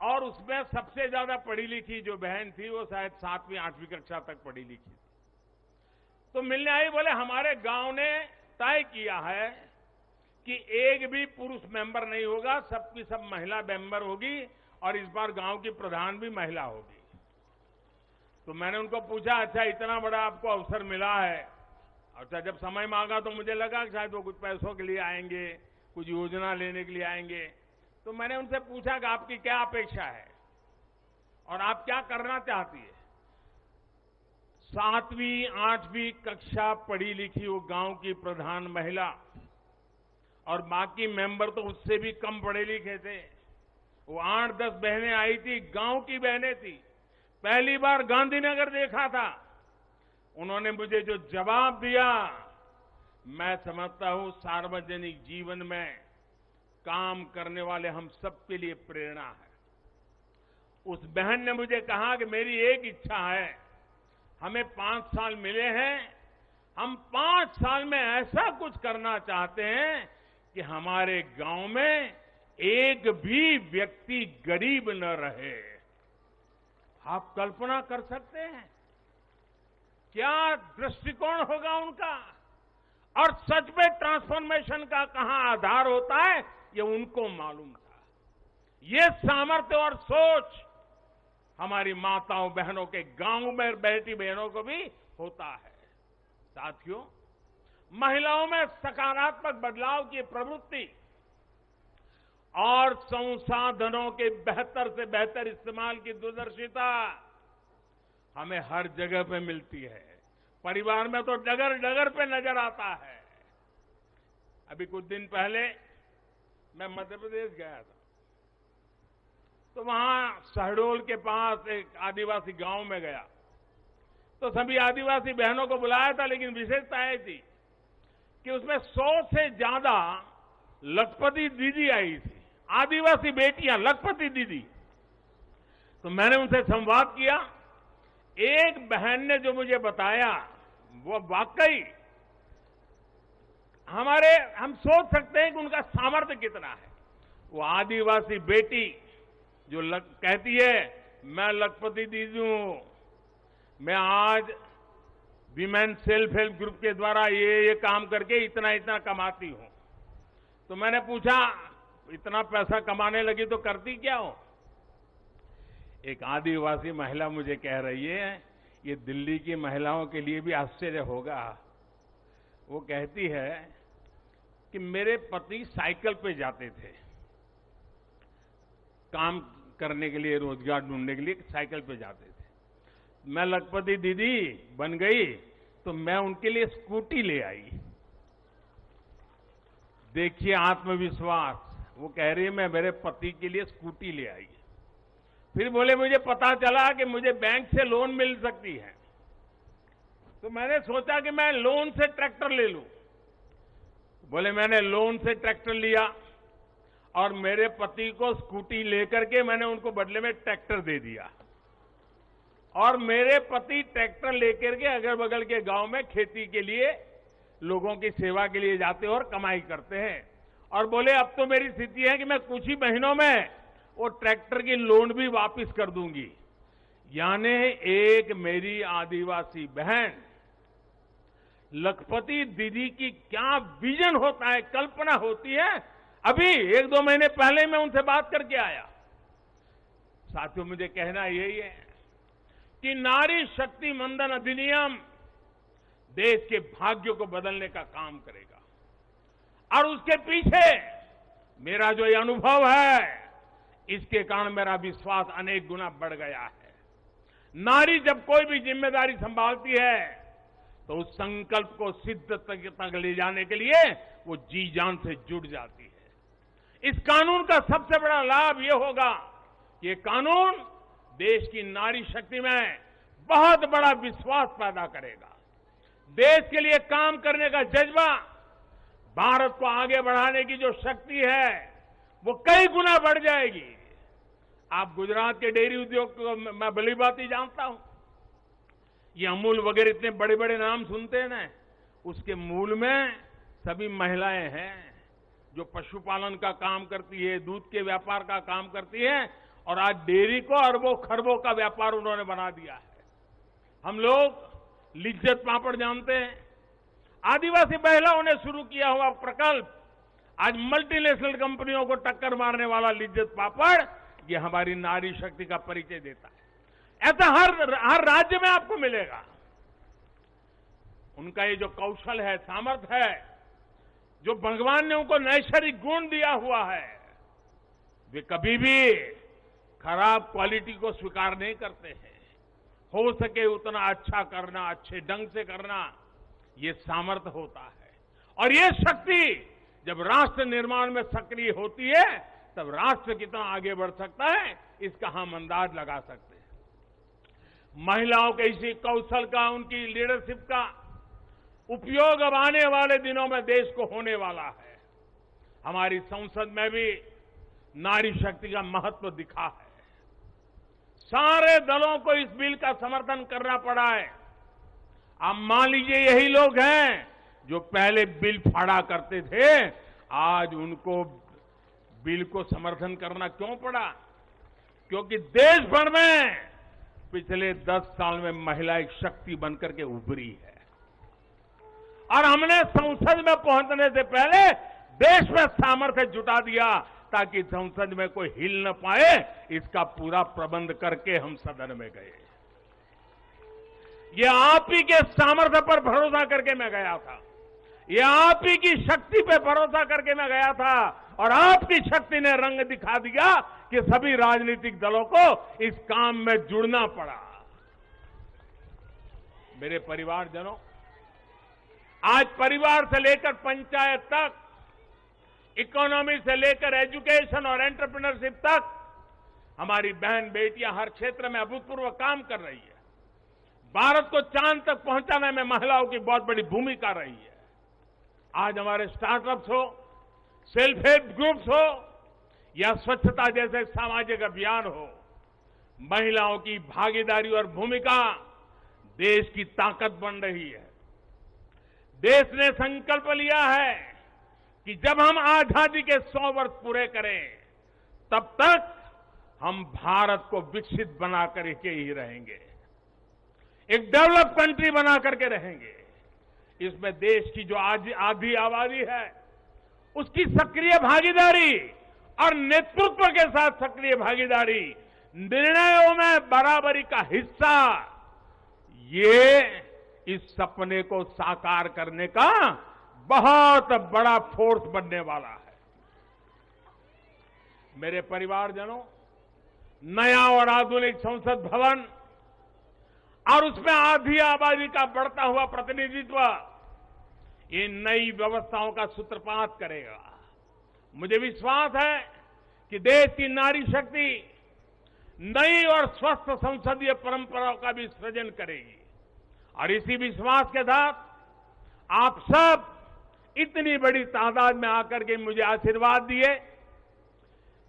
Speaker 3: और उसमें सबसे ज्यादा पढ़ी लिखी जो बहन थी वो शायद 7वीं 8वीं कक्षा तक पढ़ी लिखी थी। तो मिलने आई, बोले हमारे गांव ने तय किया है कि एक भी पुरुष मेंबर नहीं होगा, सबकी सब महिला मेंबर होगी और इस बार गांव की प्रधान भी महिला होगी। तो मैंने उनको पूछा अच्छा इतना बड़ा आपको अवसर मिला है। अच्छा जब समय मांगा तो मुझे लगा कि शायद वो कुछ पैसों के लिए आएंगे, कुछ योजना लेने के लिए आएंगे। तो मैंने उनसे पूछा कि आपकी क्या अपेक्षा है और आप क्या करना चाहती है। 7वीं 8वीं कक्षा पढ़ी लिखी वो गांव की प्रधान महिला और बाकी मेंबर तो उससे भी कम पढ़े लिखे थे। वो 8-10 बहनें आई थी, गांव की बहनें थी। पहली बार गांधीनगर देखा था। उन्होंने मुझे जो जवाब दिया, मैं समझता हूं सार्वजनिक जीवन में काम करने वाले हम सबके लिए प्रेरणा है। उस बहन ने मुझे कहा कि मेरी एक इच्छा है, हमें 5 साल मिले हैं, हम 5 साल में ऐसा कुछ करना चाहते हैं कि हमारे गांव में एक भी व्यक्ति गरीब न रहे। आप कल्पना कर सकते हैं क्या दृष्टिकोण होगा उनका। और सच में ट्रांसफॉर्मेशन का कहां आधार होता है ये उनको मालूम था। ये सामर्थ्य और सोच हमारी माताओं बहनों के गांव में बैठी बहनों को भी होता है। साथियों, महिलाओं में सकारात्मक बदलाव की प्रवृत्ति और संसाधनों के बेहतर से बेहतर इस्तेमाल की दूरदर्शिता हमें हर जगह पे मिलती है। परिवार में तो डगर डगर पे नजर आता है। अभी कुछ दिन पहले मैं मध्य प्रदेश गया था, तो वहां शहडोल के पास एक आदिवासी गांव में गया, तो सभी आदिवासी बहनों को बुलाया था, लेकिन विशेषता ये थी कि उसमें 100 से ज्यादा लखपति दीदी आई थी, आदिवासी बेटियां, लखपति दीदी। तो मैंने उनसे संवाद किया। एक बहन ने जो मुझे बताया वो वाकई हम सोच सकते हैं कि उनका सामर्थ्य कितना है। वो आदिवासी बेटी जो कहती है मैं लखपति दीदी हूं, मैं आज विमेन सेल्फ हेल्प ग्रुप के द्वारा ये काम करके इतना इतना कमाती हूं। तो मैंने पूछा इतना पैसा कमाने लगी तो करती क्या हो? एक आदिवासी महिला मुझे कह रही है, ये दिल्ली की महिलाओं के लिए भी आश्चर्य होगा। वो कहती है कि मेरे पति साइकिल पे जाते थे काम करने के लिए, रोजगार ढूंढने के लिए साइकिल पे जाते थे। मैं लखपति दीदी बन गई तो मैं उनके लिए स्कूटी ले आई। देखिए आत्मविश्वास। वो कह रही है मैं मेरे पति के लिए स्कूटी ले आई। फिर बोले मुझे पता चला कि मुझे बैंक से लोन मिल सकती है, तो मैंने सोचा कि मैं लोन से ट्रैक्टर ले लूं। बोले मैंने लोन से ट्रैक्टर लिया और मेरे पति को स्कूटी लेकर के मैंने उनको बदले में ट्रैक्टर दे दिया। और मेरे पति ट्रैक्टर लेकर के अगल बगल के गांव में खेती के लिए, लोगों की सेवा के लिए जाते हैं और कमाई करते हैं। और बोले अब तो मेरी स्थिति है कि मैं कुछ ही महीनों में वो ट्रैक्टर की लोन भी वापस कर दूंगी। यानी एक मेरी आदिवासी बहन लखपति दीदी की क्या विजन होता है, कल्पना होती है। अभी 1-2 महीने पहले मैं उनसे बात करके आया। साथियों मुझे कहना यही है कि नारी शक्ति मंदन अधिनियम देश के भाग्य को बदलने का काम करेगा। और उसके पीछे मेरा जो ये अनुभव है, इसके कारण मेरा विश्वास अनेक गुना बढ़ गया है। नारी जब कोई भी जिम्मेदारी संभालती है तो उस संकल्प को सिद्ध तक ले जाने के लिए वो जी जान से जुड़ जाती है। इस कानून का सबसे बड़ा लाभ ये होगा कि ये कानून देश की नारी शक्ति में बहुत बड़ा विश्वास पैदा करेगा। देश के लिए काम करने का जज्बा, भारत को आगे बढ़ाने की जो शक्ति है वो कई गुना बढ़ जाएगी। आप गुजरात के डेयरी उद्योग को मैं भली बात ही जानता हूं। ये अमूल वगैरह इतने बड़े बड़े नाम सुनते हैं ना, उसके मूल में सभी महिलाएं हैं जो पशुपालन का काम करती है, दूध के व्यापार का काम करती है। और आज डेयरी को अरबों खरबों का व्यापार उन्होंने बना दिया है। हम लोग लिज्जत पापड़ जानते हैं, आदिवासी महिलाओं ने शुरू किया हुआ प्रकल्प आज मल्टीनेशनल कंपनियों को टक्कर मारने वाला लिज्जत पापड़, ये हमारी नारी शक्ति का परिचय देता है। ऐसा हर राज्य में आपको मिलेगा। उनका ये जो कौशल है, सामर्थ्य है, जो भगवान ने उनको नैसर्गिक गुण दिया हुआ है, वे कभी भी खराब क्वालिटी को स्वीकार नहीं करते हैं। हो सके उतना अच्छा करना, अच्छे ढंग से करना, ये सामर्थ्य होता है। और ये शक्ति जब राष्ट्र निर्माण में सक्रिय होती है तब राष्ट्र कितना आगे बढ़ सकता है, इसका हम अंदाज लगा सकते हैं। महिलाओं के इसी कौशल का, उनकी लीडरशिप का उपयोग अब आने वाले दिनों में देश को होने वाला है। हमारी संसद में भी नारी शक्ति का महत्व दिखा है। सारे दलों को इस बिल का समर्थन करना पड़ा है। आप मान लीजिए यही लोग हैं जो पहले बिल फाड़ा करते थे, आज उनको बिल को समर्थन करना क्यों पड़ा? क्योंकि देश भर में पिछले 10 साल में महिला एक शक्ति बनकर के उभरी है। और हमने संसद में पहुंचने से पहले देश में सामर्थ्य जुटा दिया ताकि संसद में कोई हिल न पाए, इसका पूरा प्रबंध करके हम सदन में गए। ये आप ही के सामर्थ्य पर भरोसा करके मैं गया था, ये आप ही की शक्ति पे भरोसा करके मैं गया था। और आपकी शक्ति ने रंग दिखा दिया कि सभी राजनीतिक दलों को इस काम में जुड़ना पड़ा। मेरे परिवारजनों, आज परिवार से लेकर पंचायत तक, इकोनॉमी से लेकर एजुकेशन और एंटरप्रेन्योरशिप तक हमारी बहन बेटियां हर क्षेत्र में अभूतपूर्व काम कर रही है। भारत को चांद तक पहुंचाने में महिलाओं की बहुत बड़ी भूमिका रही है। आज हमारे स्टार्टअप्स हो, सेल्फ हेल्प ग्रुप्स हो या स्वच्छता जैसे सामाजिक अभियान हो, महिलाओं की भागीदारी और भूमिका देश की ताकत बन रही है। देश ने संकल्प लिया है कि जब हम आजादी के 100 वर्ष पूरे करें, तब तक हम भारत को विकसित बना करके ही रहेंगे, एक डेवलप कंट्री बना करके रहेंगे। इसमें देश की जो आधी आबादी है, उसकी सक्रिय भागीदारी और नेतृत्व के साथ सक्रिय भागीदारी, निर्णयों में बराबरी का हिस्सा, ये इस सपने को साकार करने का बहुत बड़ा फोर्स बनने वाला है। मेरे परिवारजनों, नया और आधुनिक संसद भवन और उसमें आधी आबादी का बढ़ता हुआ प्रतिनिधित्व, ये नई व्यवस्थाओं का सूत्रपात करेगा। मुझे विश्वास है कि देश की नारी शक्ति नई और स्वस्थ संसदीय परंपराओं का भी सृजन करेगी। और इसी विश्वास के साथ आप सब इतनी बड़ी तादाद में आकर के मुझे आशीर्वाद दिए।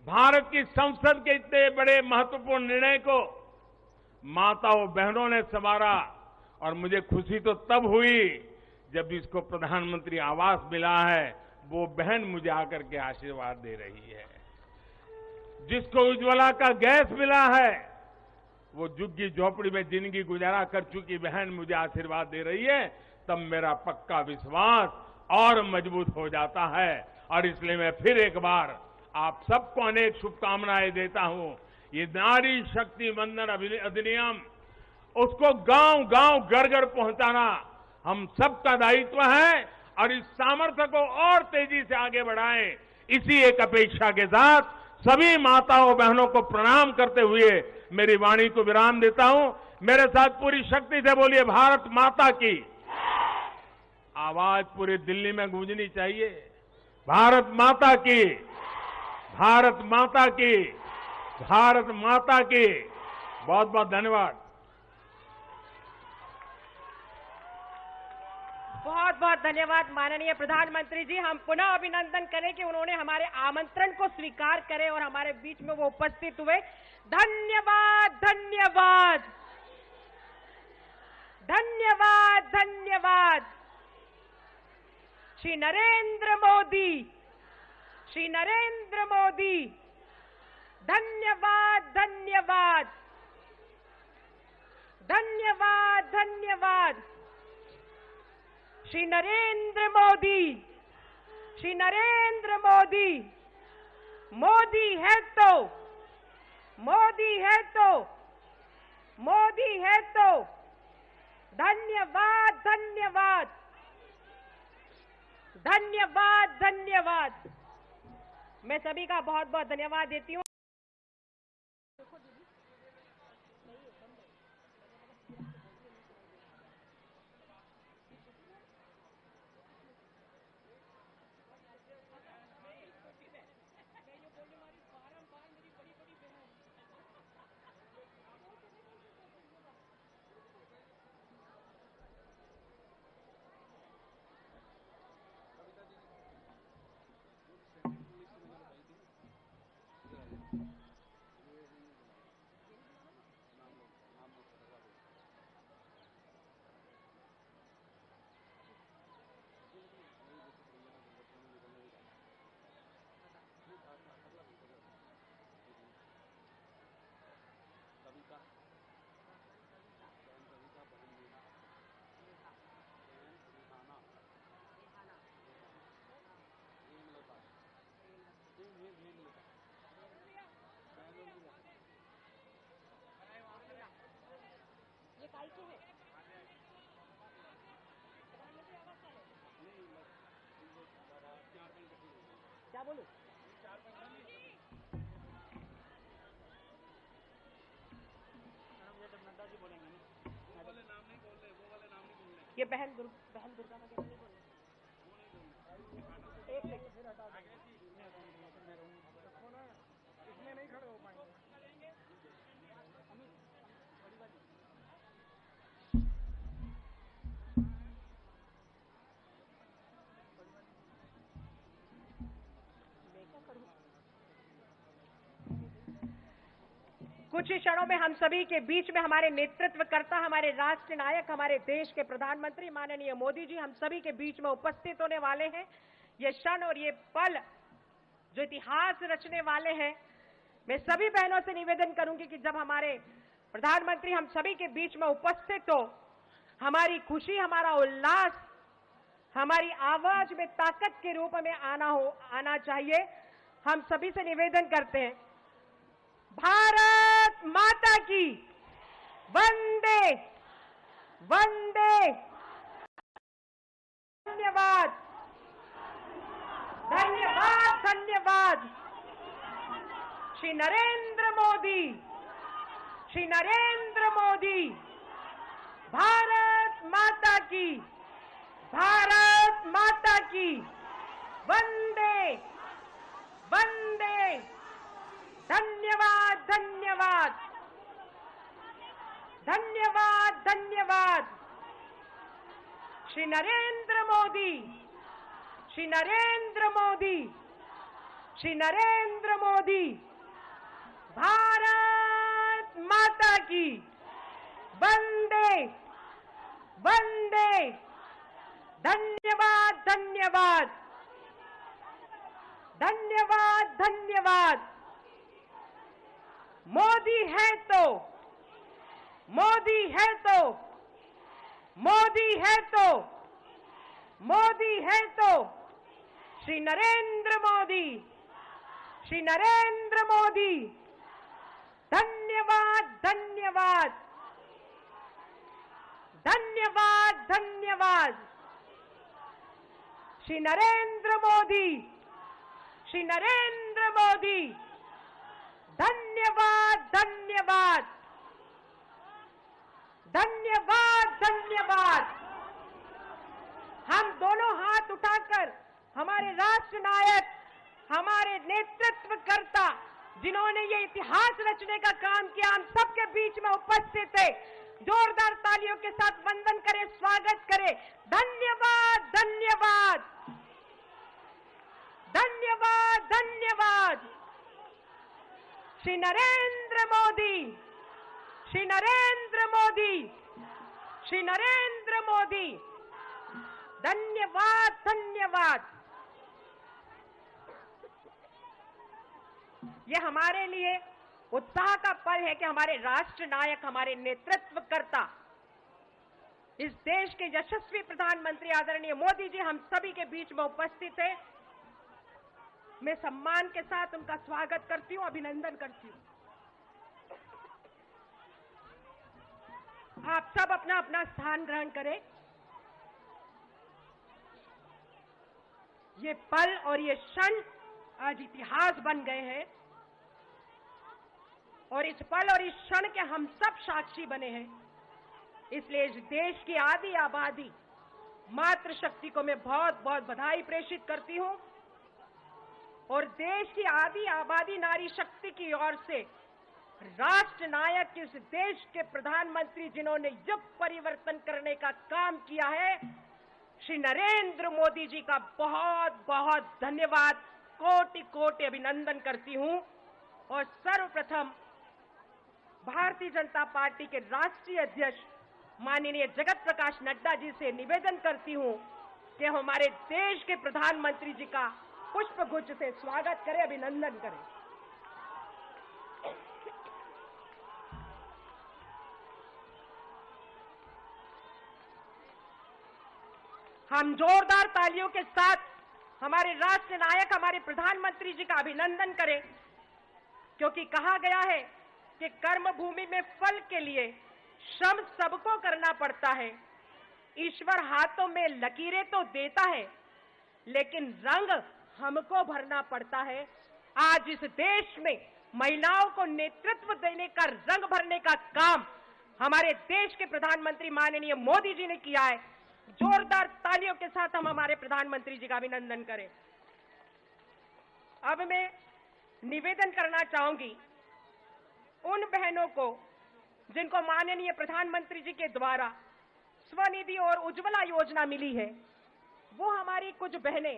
Speaker 3: भारत की संसद के इतने बड़े महत्वपूर्ण निर्णय को माताओं बहनों ने संवारा और मुझे खुशी तो तब हुई जब इसको प्रधानमंत्री आवास मिला है, वो बहन मुझे आकर के आशीर्वाद दे रही है। जिसको उज्ज्वला का गैस मिला है, वो झुग्गी झोपड़ी में जिंदगी गुजारा कर चुकी बहन मुझे आशीर्वाद दे रही है, तब मेरा पक्का विश्वास और मजबूत हो जाता है। और इसलिए मैं फिर एक बार आप सबको अनेक शुभकामनाएं देता हूं। ये नारी शक्ति वंदन अधिनियम, उसको गांव गांव घर घर पहुंचाना हम सबका दायित्व है और इस सामर्थ्य को और तेजी से आगे बढ़ाएं। इसी एक अपेक्षा के साथ सभी माताओं बहनों को प्रणाम करते हुए मेरी वाणी को विराम देता हूं। मेरे साथ पूरी शक्ति से बोलिए, भारत माता की। आवाज पूरी दिल्ली में गूंजनी चाहिए, भारत माता की, भारत माता की, भारत माता की। बहुत बहुत धन्यवाद।
Speaker 1: बहुत बहुत धन्यवाद माननीय प्रधानमंत्री जी। हम पुनः अभिनंदन करें कि उन्होंने हमारे आमंत्रण को स्वीकार करे और हमारे बीच में वो उपस्थित हुए। धन्यवाद, धन्यवाद, धन्यवाद, धन्यवाद। श्री नरेंद्र मोदी, श्री नरेंद्र मोदी, धन्यवाद, धन्यवाद, धन्यवाद, धन्यवाद। श्री नरेंद्र मोदी, श्री नरेंद्र मोदी। मोदी है तो, मोदी है तो, मोदी है तो। धन्यवाद, धन्यवाद, धन्यवाद, धन्यवाद। मैं सभी का बहुत बहुत धन्यवाद देती हूँ। क्या बोलूं? ये बहन दुर्गा वगैरह नहीं बोल रहे। एक सेकंड फिर हटा दो। इसमें नहीं खड़े हो पाएंगे। कुछ ही क्षणों में हम सभी के बीच में हमारे नेतृत्वकर्ता, हमारे राष्ट्र नायक, हमारे देश के प्रधानमंत्री माननीय मोदी जी हम सभी के बीच में उपस्थित होने वाले हैं। ये क्षण और ये पल जो इतिहास रचने वाले हैं, मैं सभी बहनों से निवेदन करूंगी कि जब हमारे प्रधानमंत्री हम सभी के बीच में उपस्थित हो, हमारी खुशी, हमारा उल्लास, हमारी आवाज में ताकत के रूप में आना चाहिए। हम सभी से निवेदन करते हैं, भारत माता की वंदे वंदे। धन्यवाद धन्यवाद धन्यवाद। श्री नरेंद्र मोदी, श्री नरेंद्र मोदी। भारत माता की, भारत माता की वंदे वंदे। धन्यवाद धन्यवाद धन्यवाद धन्यवाद। श्री नरेंद्र मोदी, श्री नरेंद्र मोदी, श्री नरेंद्र मोदी। भारत माता की वंदे वंदे। धन्यवाद धन्यवाद धन्यवाद धन्यवाद। मोदी है तो, मोदी है तो, मोदी है तो, मोदी है तो। श्री नरेंद्र मोदी, श्री नरेंद्र मोदी। धन्यवाद धन्यवाद धन्यवाद धन्यवाद। श्री नरेंद्र मोदी, श्री नरेंद्र मोदी। धन्यवाद धन्यवाद धन्यवाद धन्यवाद। हम दोनों हाथ उठाकर हमारे राष्ट्र नायक, हमारे नेतृत्वकर्ता जिन्होंने ये इतिहास रचने का काम किया, हम सबके बीच में उपस्थित है, जोरदार तालियों के साथ वंदन करें, स्वागत करें। धन्यवाद धन्यवाद धन्यवाद धन्यवाद। श्री नरेंद्र मोदी, श्री नरेंद्र मोदी, श्री नरेंद्र मोदी। धन्यवाद धन्यवाद। ये हमारे लिए उत्साह का पल है कि हमारे राष्ट्र नायक, हमारे नेतृत्वकर्ता, इस देश के यशस्वी प्रधानमंत्री आदरणीय मोदी जी हम सभी के बीच में उपस्थित है। मैं सम्मान के साथ उनका स्वागत करती हूं, अभिनंदन करती हूं। आप सब अपना अपना स्थान ग्रहण करें। ये पल और ये क्षण आज इतिहास बन गए हैं और इस पल और इस क्षण के हम सब साक्षी बने हैं। इसलिए इस देश की आदि आबादी मातृशक्ति को मैं बहुत बहुत बधाई प्रेषित करती हूं और देश की आदि आबादी नारी शक्ति की ओर से राष्ट्र नायक, इस देश के प्रधानमंत्री जिन्होंने युग परिवर्तन करने का काम किया है, श्री नरेंद्र मोदी जी का बहुत बहुत धन्यवाद, कोटि कोटि अभिनंदन करती हूं। और सर्वप्रथम भारतीय जनता पार्टी के राष्ट्रीय अध्यक्ष माननीय जगत प्रकाश नड्डा जी से निवेदन करती हूं कि हमारे देश के प्रधानमंत्री जी का पुष्प गुच्छ से स्वागत करें, अभिनंदन करें। हम जोरदार तालियों के साथ हमारे राष्ट्र नायक, हमारे प्रधानमंत्री जी का अभिनंदन करें, क्योंकि कहा गया है कि कर्म भूमि में फल के लिए श्रम सबको करना पड़ता है। ईश्वर हाथों में लकीरें तो देता है, लेकिन रंग हमको भरना पड़ता है। आज इस देश में महिलाओं को नेतृत्व देने का, रंग भरने का काम हमारे देश के प्रधानमंत्री माननीय मोदी जी ने किया है। जोरदार तालियों के साथ हम हमारे प्रधानमंत्री जी का अभिनंदन करें। अब मैं निवेदन करना चाहूंगी उन बहनों को जिनको माननीय प्रधानमंत्री जी के द्वारा स्वनिधि और उज्ज्वला योजना मिली है। वो हमारी कुछ बहनें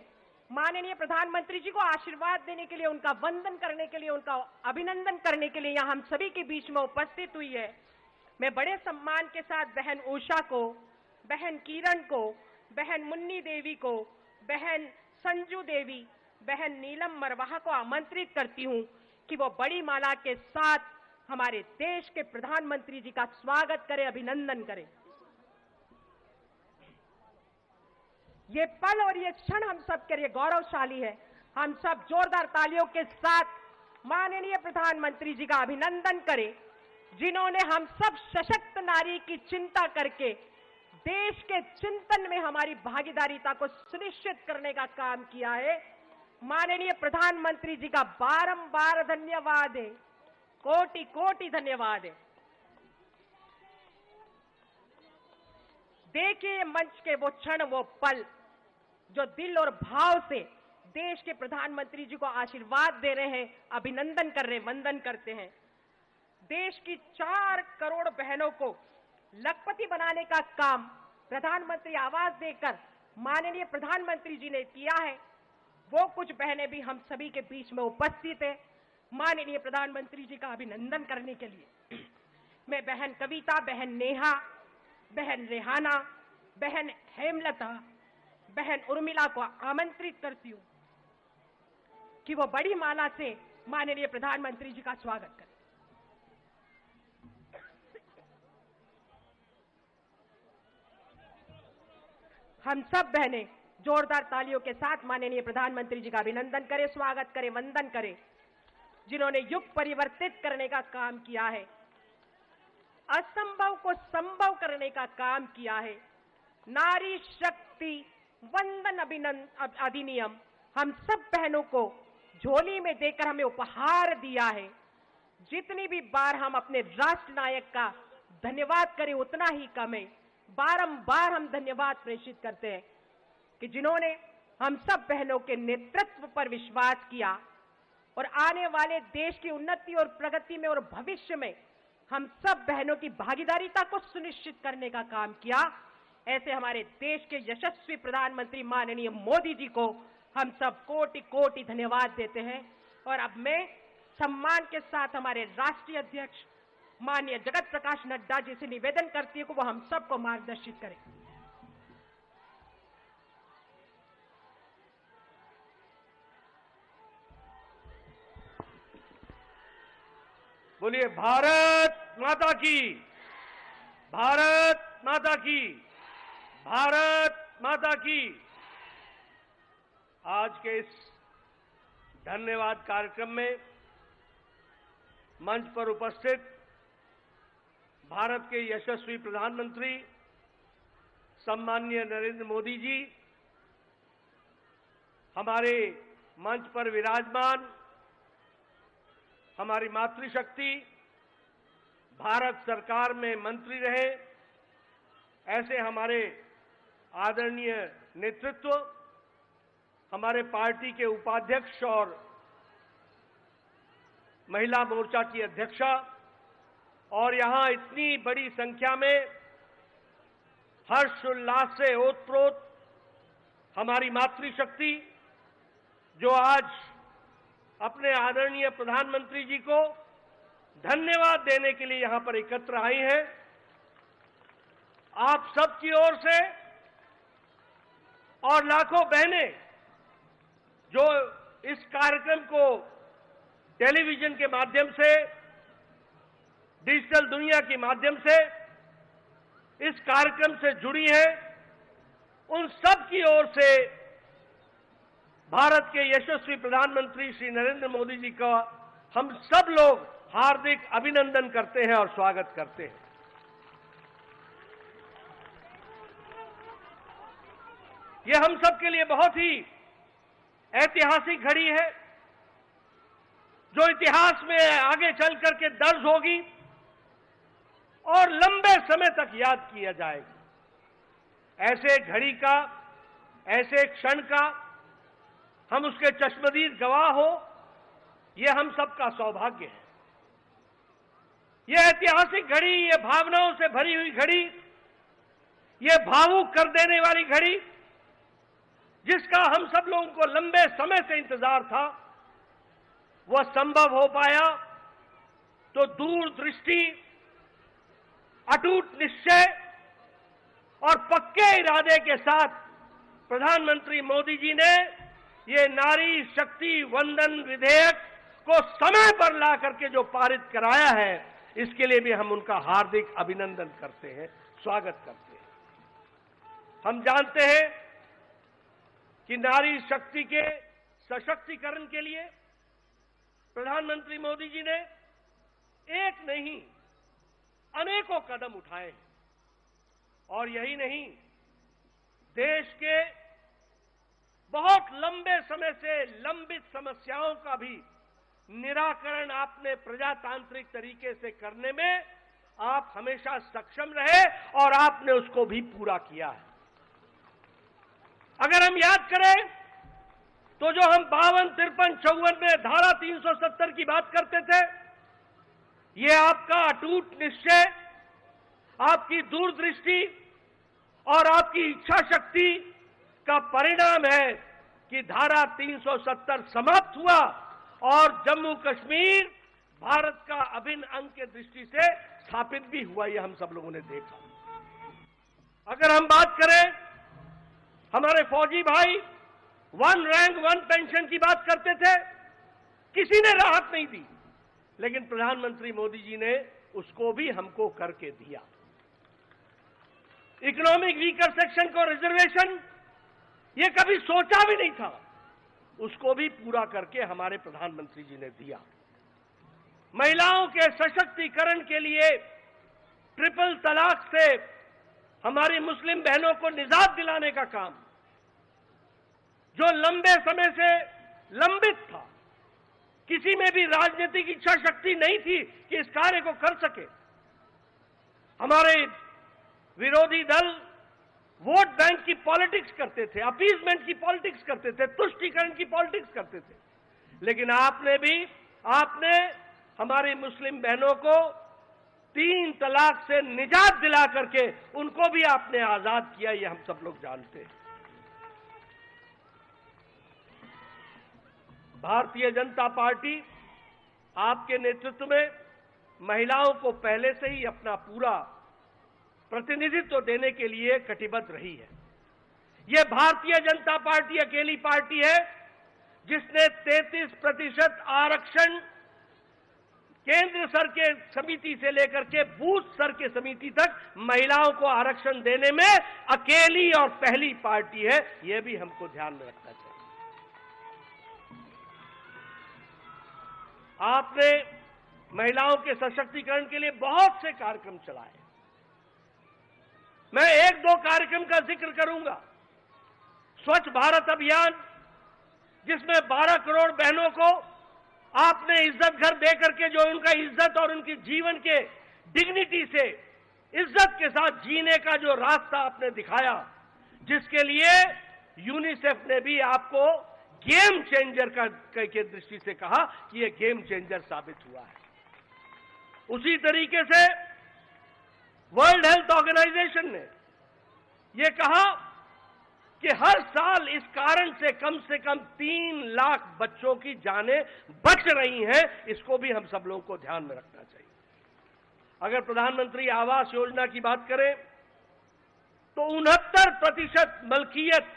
Speaker 1: माननीय प्रधानमंत्री जी को आशीर्वाद देने के लिए, उनका वंदन करने के लिए, उनका अभिनंदन करने के लिए यहाँ हम सभी के बीच में उपस्थित हुई है। मैं बड़े सम्मान के साथ बहन उषा को, बहन किरण को, बहन मुन्नी देवी को, बहन संजू देवी, बहन नीलम मरवाहा को आमंत्रित करती हूँ कि वो बड़ी माला के साथ हमारे देश के प्रधानमंत्री जी का स्वागत करें, अभिनंदन करें। ये पल और ये क्षण हम सब के लिए गौरवशाली है। हम सब जोरदार तालियों के साथ माननीय प्रधानमंत्री जी का अभिनंदन करें, जिन्होंने हम सब सशक्त नारी की चिंता करके देश के चिंतन में हमारी भागीदारिता को सुनिश्चित करने का काम किया है। माननीय प्रधानमंत्री जी का बारंबार धन्यवाद है, कोटि कोटि धन्यवाद है। देखिए मंच के वो क्षण, वो पल जो दिल और भाव से देश के प्रधानमंत्री जी को आशीर्वाद दे रहे हैं, अभिनंदन कर रहे हैं, वंदन करते हैं। देश की 4 करोड़ बहनों को लखपति बनाने का काम प्रधानमंत्री आवास देकर माननीय प्रधानमंत्री जी ने किया है। वो कुछ बहनें भी हम सभी के बीच में उपस्थित है माननीय प्रधानमंत्री जी का अभिनंदन करने के लिए। मैं बहन कविता, बहन नेहा, बहन रेहाना, बहन हेमलता, बहन उर्मिला को आमंत्रित करती हूं कि वो बड़ी माला से माननीय प्रधानमंत्री जी का स्वागत करें। हम सब बहनें जोरदार तालियों के साथ माननीय प्रधानमंत्री जी का अभिनंदन करें, स्वागत करें, वंदन करें, जिन्होंने युग परिवर्तित करने का काम किया है, असंभव को संभव करने का काम किया है। नारी शक्ति वंदन अधिनियम हम सब बहनों को झोली में देकर हमें उपहार दिया है। जितनी भी बार हम अपने राष्ट्र नायक का धन्यवाद करें उतना ही कम है। बारंबार हम धन्यवाद प्रेषित करते हैं कि जिन्होंने हम सब बहनों के नेतृत्व पर विश्वास किया और आने वाले देश की उन्नति और प्रगति में और भविष्य में हम सब बहनों की भागीदारिता को सुनिश्चित करने का काम किया। ऐसे हमारे देश के यशस्वी प्रधानमंत्री माननीय मोदी जी को हम सब कोटि कोटि धन्यवाद देते हैं। और अब मैं सम्मान के साथ हमारे राष्ट्रीय अध्यक्ष माननीय जगत प्रकाश नड्डा जी से निवेदन करती हूं कि वो हम सबको मार्गदर्शित करें।
Speaker 2: बोलिए भारत माता की, भारत माता की, भारत माता की। आज के इस धन्यवाद कार्यक्रम में मंच पर उपस्थित भारत के यशस्वी प्रधानमंत्री सम्माननीय नरेंद्र मोदी जी, हमारे मंच पर विराजमान हमारी मातृशक्ति, भारत सरकार में मंत्री रहे ऐसे हमारे आदरणीय नेतृत्व, हमारे पार्टी के उपाध्यक्ष और महिला मोर्चा की अध्यक्षा, और यहां इतनी बड़ी संख्या में हर्षोल्लास से ओतप्रोत हमारी मातृशक्ति जो आज अपने आदरणीय प्रधानमंत्री जी को धन्यवाद देने के लिए यहां पर एकत्र आई हैं। आप सबकी ओर से और लाखों बहनें जो इस कार्यक्रम को टेलीविजन के माध्यम से, डिजिटल दुनिया के माध्यम से इस कार्यक्रम से जुड़ी हैं, उन सब की ओर से भारत के यशस्वी प्रधानमंत्री श्री नरेंद्र मोदी जी का हम सब लोग हार्दिक अभिनंदन करते हैं और स्वागत करते हैं। यह हम सब के लिए बहुत ही ऐतिहासिक घड़ी है जो इतिहास में आगे चल करके दर्ज होगी और लंबे समय तक याद किया जाएगा। ऐसे घड़ी का, ऐसे क्षण का हम उसके चश्मदीद गवाह हो, यह हम सबका सौभाग्य है। यह ऐतिहासिक घड़ी, यह भावनाओं से भरी हुई घड़ी, यह भावुक कर देने वाली घड़ी जिसका हम सब लोगों को लंबे समय से इंतजार था, वह संभव हो पाया तो दूरदृष्टि, अटूट निश्चय और पक्के इरादे के साथ प्रधानमंत्री मोदी जी ने ये नारी शक्ति वंदन विधेयक को समय पर ला करके जो पारित कराया है, इसके लिए भी हम उनका हार्दिक अभिनंदन करते हैं, स्वागत करते हैं। हम जानते हैं कि नारी शक्ति के सशक्तिकरण के लिए प्रधानमंत्री मोदी जी ने एक नहीं अनेकों कदम उठाए हैं। और यही नहीं, देश के बहुत लंबे समय से लंबित समस्याओं का भी निराकरण आपने प्रजातांत्रिक तरीके से करने में आप हमेशा सक्षम रहे और आपने उसको भी पूरा किया है। अगर हम याद करें तो जो हम 52, 53, 54 में धारा 370 की बात करते थे, ये आपका अटूट निश्चय, आपकी दूरदृष्टि और आपकी इच्छा शक्ति का परिणाम है कि धारा 370 समाप्त हुआ और जम्मू कश्मीर भारत का अभिन्न अंग के दृष्टि से स्थापित भी हुआ। ये हम सब लोगों ने देखा। अगर हम बात करें, हमारे फौजी भाई 1 रैंक 1 पेंशन की बात करते थे, किसी ने राहत नहीं दी, लेकिन प्रधानमंत्री मोदी जी ने उसको भी हमको करके दिया। इकोनॉमिक वीकर सेक्शन को रिजर्वेशन, ये कभी सोचा भी नहीं था, उसको भी पूरा करके हमारे प्रधानमंत्री जी ने दिया। महिलाओं के सशक्तिकरण के लिए ट्रिपल तलाक से हमारी मुस्लिम बहनों को निजात दिलाने का काम, जो लंबे समय से लंबित था, किसी में भी राजनीतिक इच्छा शक्ति नहीं थी कि इस कार्य को कर सके। हमारे विरोधी दल वोट बैंक की पॉलिटिक्स करते थे, अपीजमेंट की पॉलिटिक्स करते थे, तुष्टीकरण की पॉलिटिक्स करते थे, लेकिन आपने हमारी मुस्लिम बहनों को 3 तलाक से निजात दिला करके उनको भी आपने आजाद किया, ये हम सब लोग जानते हैं। भारतीय जनता पार्टी आपके नेतृत्व में महिलाओं को पहले से ही अपना पूरा प्रतिनिधित्व देने के लिए कटिबद्ध रही है। यह भारतीय जनता पार्टी अकेली पार्टी है जिसने 33% आरक्षण केंद्र स्तर के समिति से लेकर के बूथ स्तर के समिति तक महिलाओं को आरक्षण देने में अकेली और पहली पार्टी है। यह भी हमको ध्यान में रखना चाहिए। आपने महिलाओं के सशक्तिकरण के लिए बहुत से कार्यक्रम चलाए। मैं 1-2 कार्यक्रम का जिक्र करूंगा। स्वच्छ भारत अभियान, जिसमें 12 करोड़ बहनों को आपने इज्जत घर दे करके जो उनका इज्जत और उनकी जीवन के डिग्निटी से इज्जत के साथ जीने का जो रास्ता आपने दिखाया, जिसके लिए यूनिसेफ ने भी आपको गेम चेंजर के दृष्टि से कहा कि यह गेम चेंजर साबित हुआ है। उसी तरीके से वर्ल्ड हेल्थ ऑर्गेनाइजेशन ने यह कहा कि हर साल इस कारण से कम 3 लाख बच्चों की जानें बच रही हैं। इसको भी हम सब लोगों को ध्यान में रखना चाहिए। अगर प्रधानमंत्री आवास योजना की बात करें तो 69% मलकियत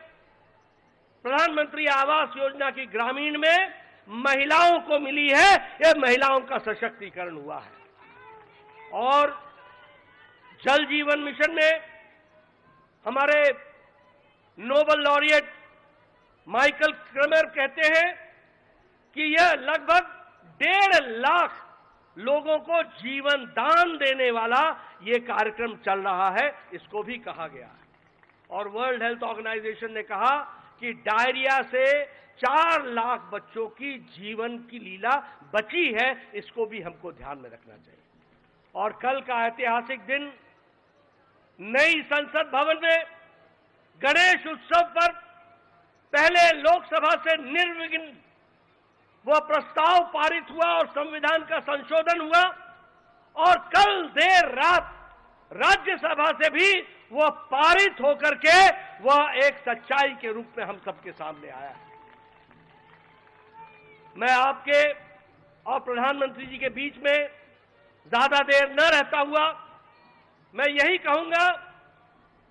Speaker 2: प्रधानमंत्री आवास योजना की ग्रामीण में महिलाओं को मिली है। यह महिलाओं का सशक्तिकरण हुआ है। और जल जीवन मिशन में हमारे नोबेल लॉरिएट माइकल क्रेमर कहते हैं कि यह लगभग 1.5 लाख लोगों को जीवन दान देने वाला यह कार्यक्रम चल रहा है। इसको भी कहा गया है। और वर्ल्ड हेल्थ ऑर्गेनाइजेशन ने कहा कि डायरिया से 4 लाख बच्चों की जीवन की लीला बची है। इसको भी हमको ध्यान में रखना चाहिए। और कल का ऐतिहासिक दिन नई संसद भवन में गणेश उत्सव पर पहले लोकसभा से निर्विघ्न वह प्रस्ताव पारित हुआ और संविधान का संशोधन हुआ और कल देर रात राज्यसभा से भी वह पारित होकर के वह एक सच्चाई के रूप में हम सबके सामने आया है। मैं आपके और प्रधानमंत्री जी के बीच में ज्यादा देर न रहता हुआ मैं यही कहूंगा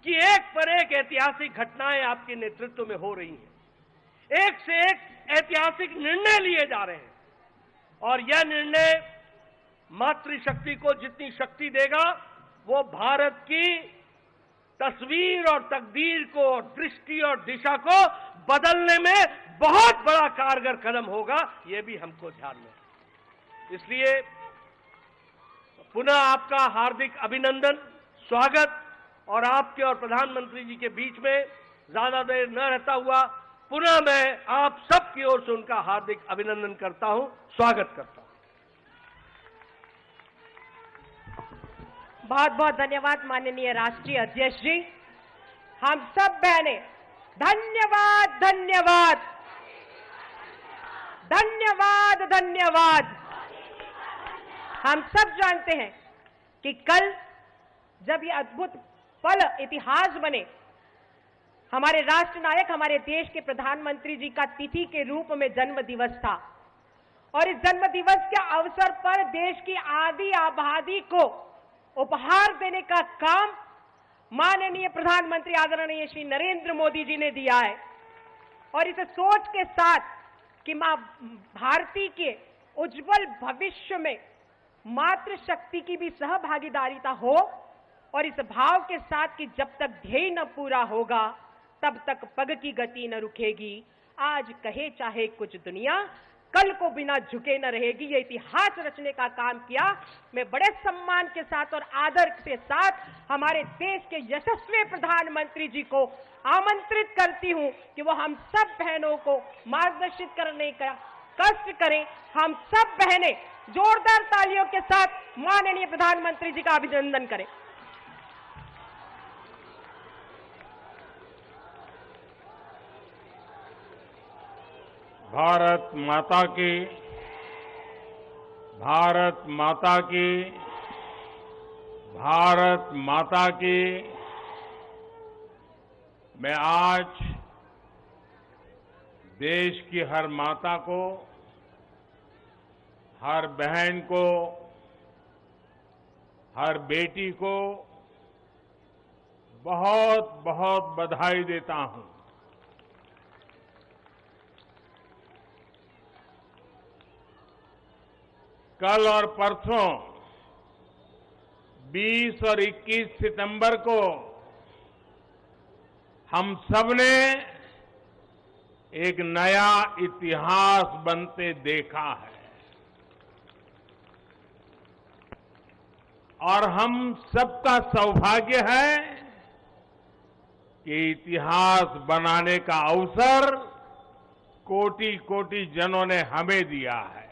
Speaker 2: कि एक पर एक ऐतिहासिक घटनाएं आपके नेतृत्व में हो रही हैं। एक से एक ऐतिहासिक निर्णय लिए जा रहे हैं और यह निर्णय मातृशक्ति को जितनी शक्ति देगा वो भारत की तस्वीर और तकदीर को, दृष्टि और दिशा को बदलने में बहुत बड़ा कारगर कदम होगा, ये भी हमको ध्यान में है। इसलिए पुनः आपका हार्दिक अभिनंदन, स्वागत और आपके और प्रधानमंत्री जी के बीच में ज्यादा देर न रहता हुआ पुनः मैं आप सबकी ओर से उनका हार्दिक अभिनंदन करता हूं, स्वागत करता हूं।
Speaker 1: बहुत बहुत धन्यवाद माननीय राष्ट्रीय अध्यक्ष जी। हम सब बहनें धन्यवाद धन्यवाद धन्यवाद धन्यवाद। हम सब जानते हैं कि कल जब ये अद्भुत पल इतिहास बने, हमारे राष्ट्र नायक, हमारे देश के प्रधानमंत्री जी का तिथि के रूप में जन्म दिवस था और इस जन्म दिवस के अवसर पर देश की आधी आबादी को उपहार देने का काम माननीय प्रधानमंत्री आदरणीय श्री नरेंद्र मोदी जी ने दिया है। और इस सोच के साथ कि मां भारती के उज्जवल भविष्य में मातृशक्ति की भी सहभागीदारिता हो और इस भाव के साथ कि जब तक ध्येय न पूरा होगा तब तक पग की गति न रुकेगी। आज कहे चाहे कुछ दुनिया, कल को बिना झुके न रहेगी। ये इतिहास रचने का काम किया। मैं बड़े सम्मान के साथ और आदर के साथ हमारे देश के यशस्वी प्रधानमंत्री जी को आमंत्रित करती हूं कि वो हम सब बहनों को मार्गदर्शित करने का कष्ट करें। हम सब बहनें जोरदार तालियों के साथ माननीय प्रधानमंत्री जी का अभिनंदन करें।
Speaker 3: भारत माता की, भारत माता की, भारत माता की। मैं आज देश की हर माता को, हर बहन को, हर बेटी को बहुत बहुत बधाई देता हूं। कल और परसों 20 और 21 सितंबर को हम सबने एक नया इतिहास बनते देखा है और हम सबका सौभाग्य है कि इतिहास बनाने का अवसर कोटि कोटि जनों ने हमें दिया है।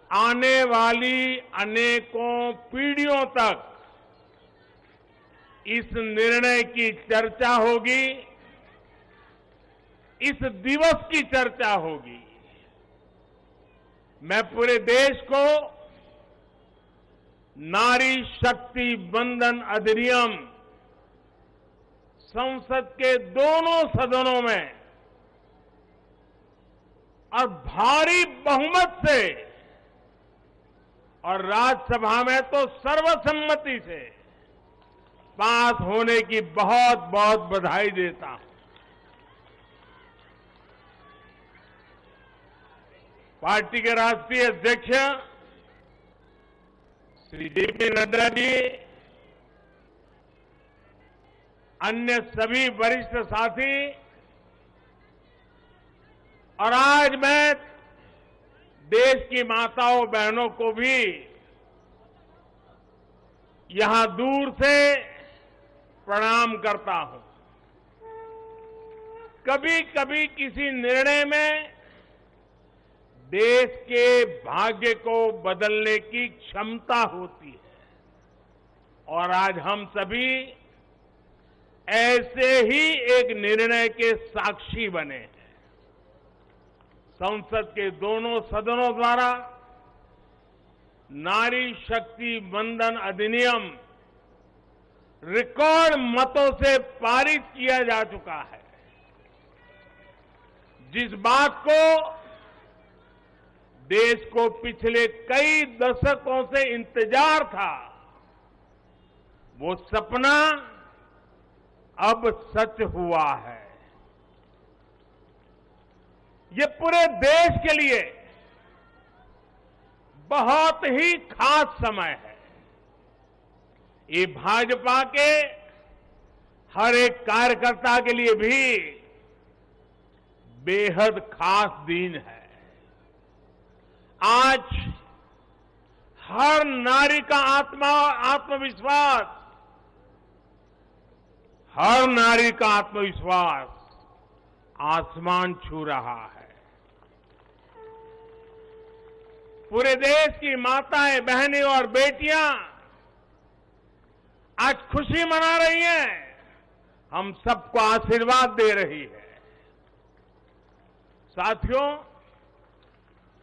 Speaker 3: आने वाली अनेकों पीढ़ियों तक इस निर्णय की चर्चा होगी, इस दिवस की चर्चा होगी। मैं पूरे देश को नारी शक्ति बंधन अधिनियम संसद के दोनों सदनों में और भारी बहुमत से और राज्यसभा में तो सर्वसम्मति से पास होने की बहुत बहुत बधाई देता हूं। पार्टी के राष्ट्रीय अध्यक्ष श्री जेपी नड्डा जी, अन्य सभी वरिष्ठ साथी और आज मैं देश की माताओं बहनों को भी यहां दूर से प्रणाम करता हूं। कभी कभी किसी निर्णय में देश के भाग्य को बदलने की क्षमता होती है और आज हम सभी ऐसे ही एक निर्णय के साक्षी बने हैं। संसद के दोनों सदनों द्वारा नारी शक्ति वंदन अधिनियम रिकॉर्ड मतों से पारित किया जा चुका है। जिस बात को देश को पिछले कई दशकों से इंतजार था, वो सपना अब सच हुआ है। ये पूरे देश के लिए बहुत ही खास समय है। ये भाजपा के हर एक कार्यकर्ता के लिए भी बेहद खास दिन है। आज हर नारी का आत्मविश्वास, हर नारी का आत्मविश्वास आसमान छू रहा है। पूरे देश की माताएं, बहनें और बेटियां आज खुशी मना रही हैं, हम सबको आशीर्वाद दे रही है। साथियों,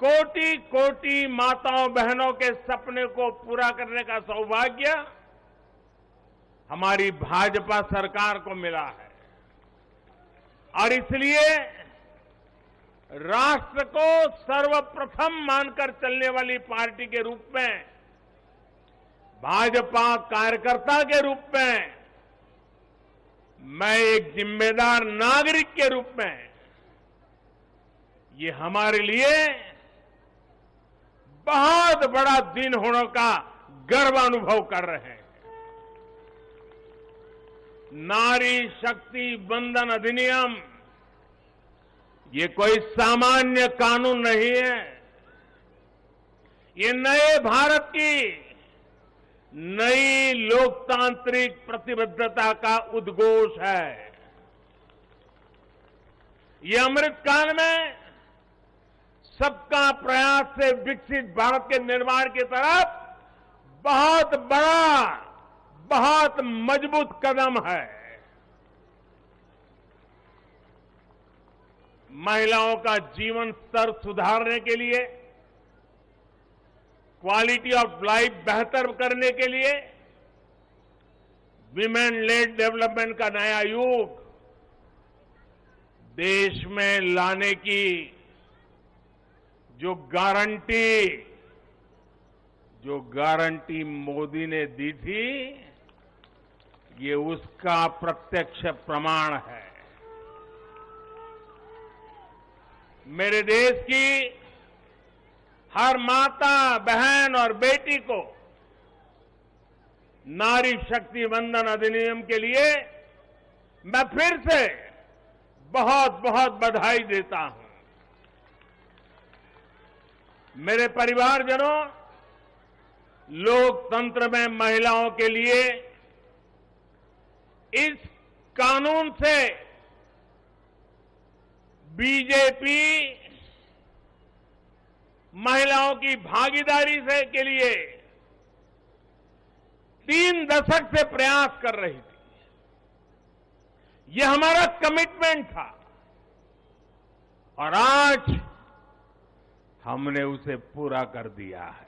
Speaker 3: कोटि कोटि माताओं बहनों के सपने को पूरा करने का सौभाग्य हमारी भाजपा सरकार को मिला है और इसलिए राष्ट्र को सर्वप्रथम मानकर चलने वाली पार्टी के रूप में, भाजपा कार्यकर्ता के रूप में, मैं एक जिम्मेदार नागरिक के रूप में ये हमारे लिए बहुत बड़ा दिन होने का गर्व अनुभव कर रहे हैं। नारी शक्ति वंदन अधिनियम ये कोई सामान्य कानून नहीं है। ये नए भारत की नई लोकतांत्रिक प्रतिबद्धता का उद्घोष है। ये अमृतकाल में सबका प्रयास से विकसित भारत के निर्माण की तरफ बहुत बड़ा, बहुत मजबूत कदम है। महिलाओं का जीवन स्तर सुधारने के लिए, क्वालिटी ऑफ लाइफ बेहतर करने के लिए विमेन लेड डेवलपमेंट का नया युग देश में लाने की जो गारंटी मोदी ने दी थी, ये उसका प्रत्यक्ष प्रमाण है। मेरे देश की हर माता, बहन और बेटी को नारी शक्ति वंदन अधिनियम के लिए मैं फिर से बहुत बहुत बधाई देता हूं। मेरे परिवारजनों, लोकतंत्र में महिलाओं के लिए इस कानून से बीजेपी महिलाओं की भागीदारी से के लिए 3 दशक से प्रयास कर रही थी। यह हमारा कमिटमेंट था और आज हमने उसे पूरा कर दिया है।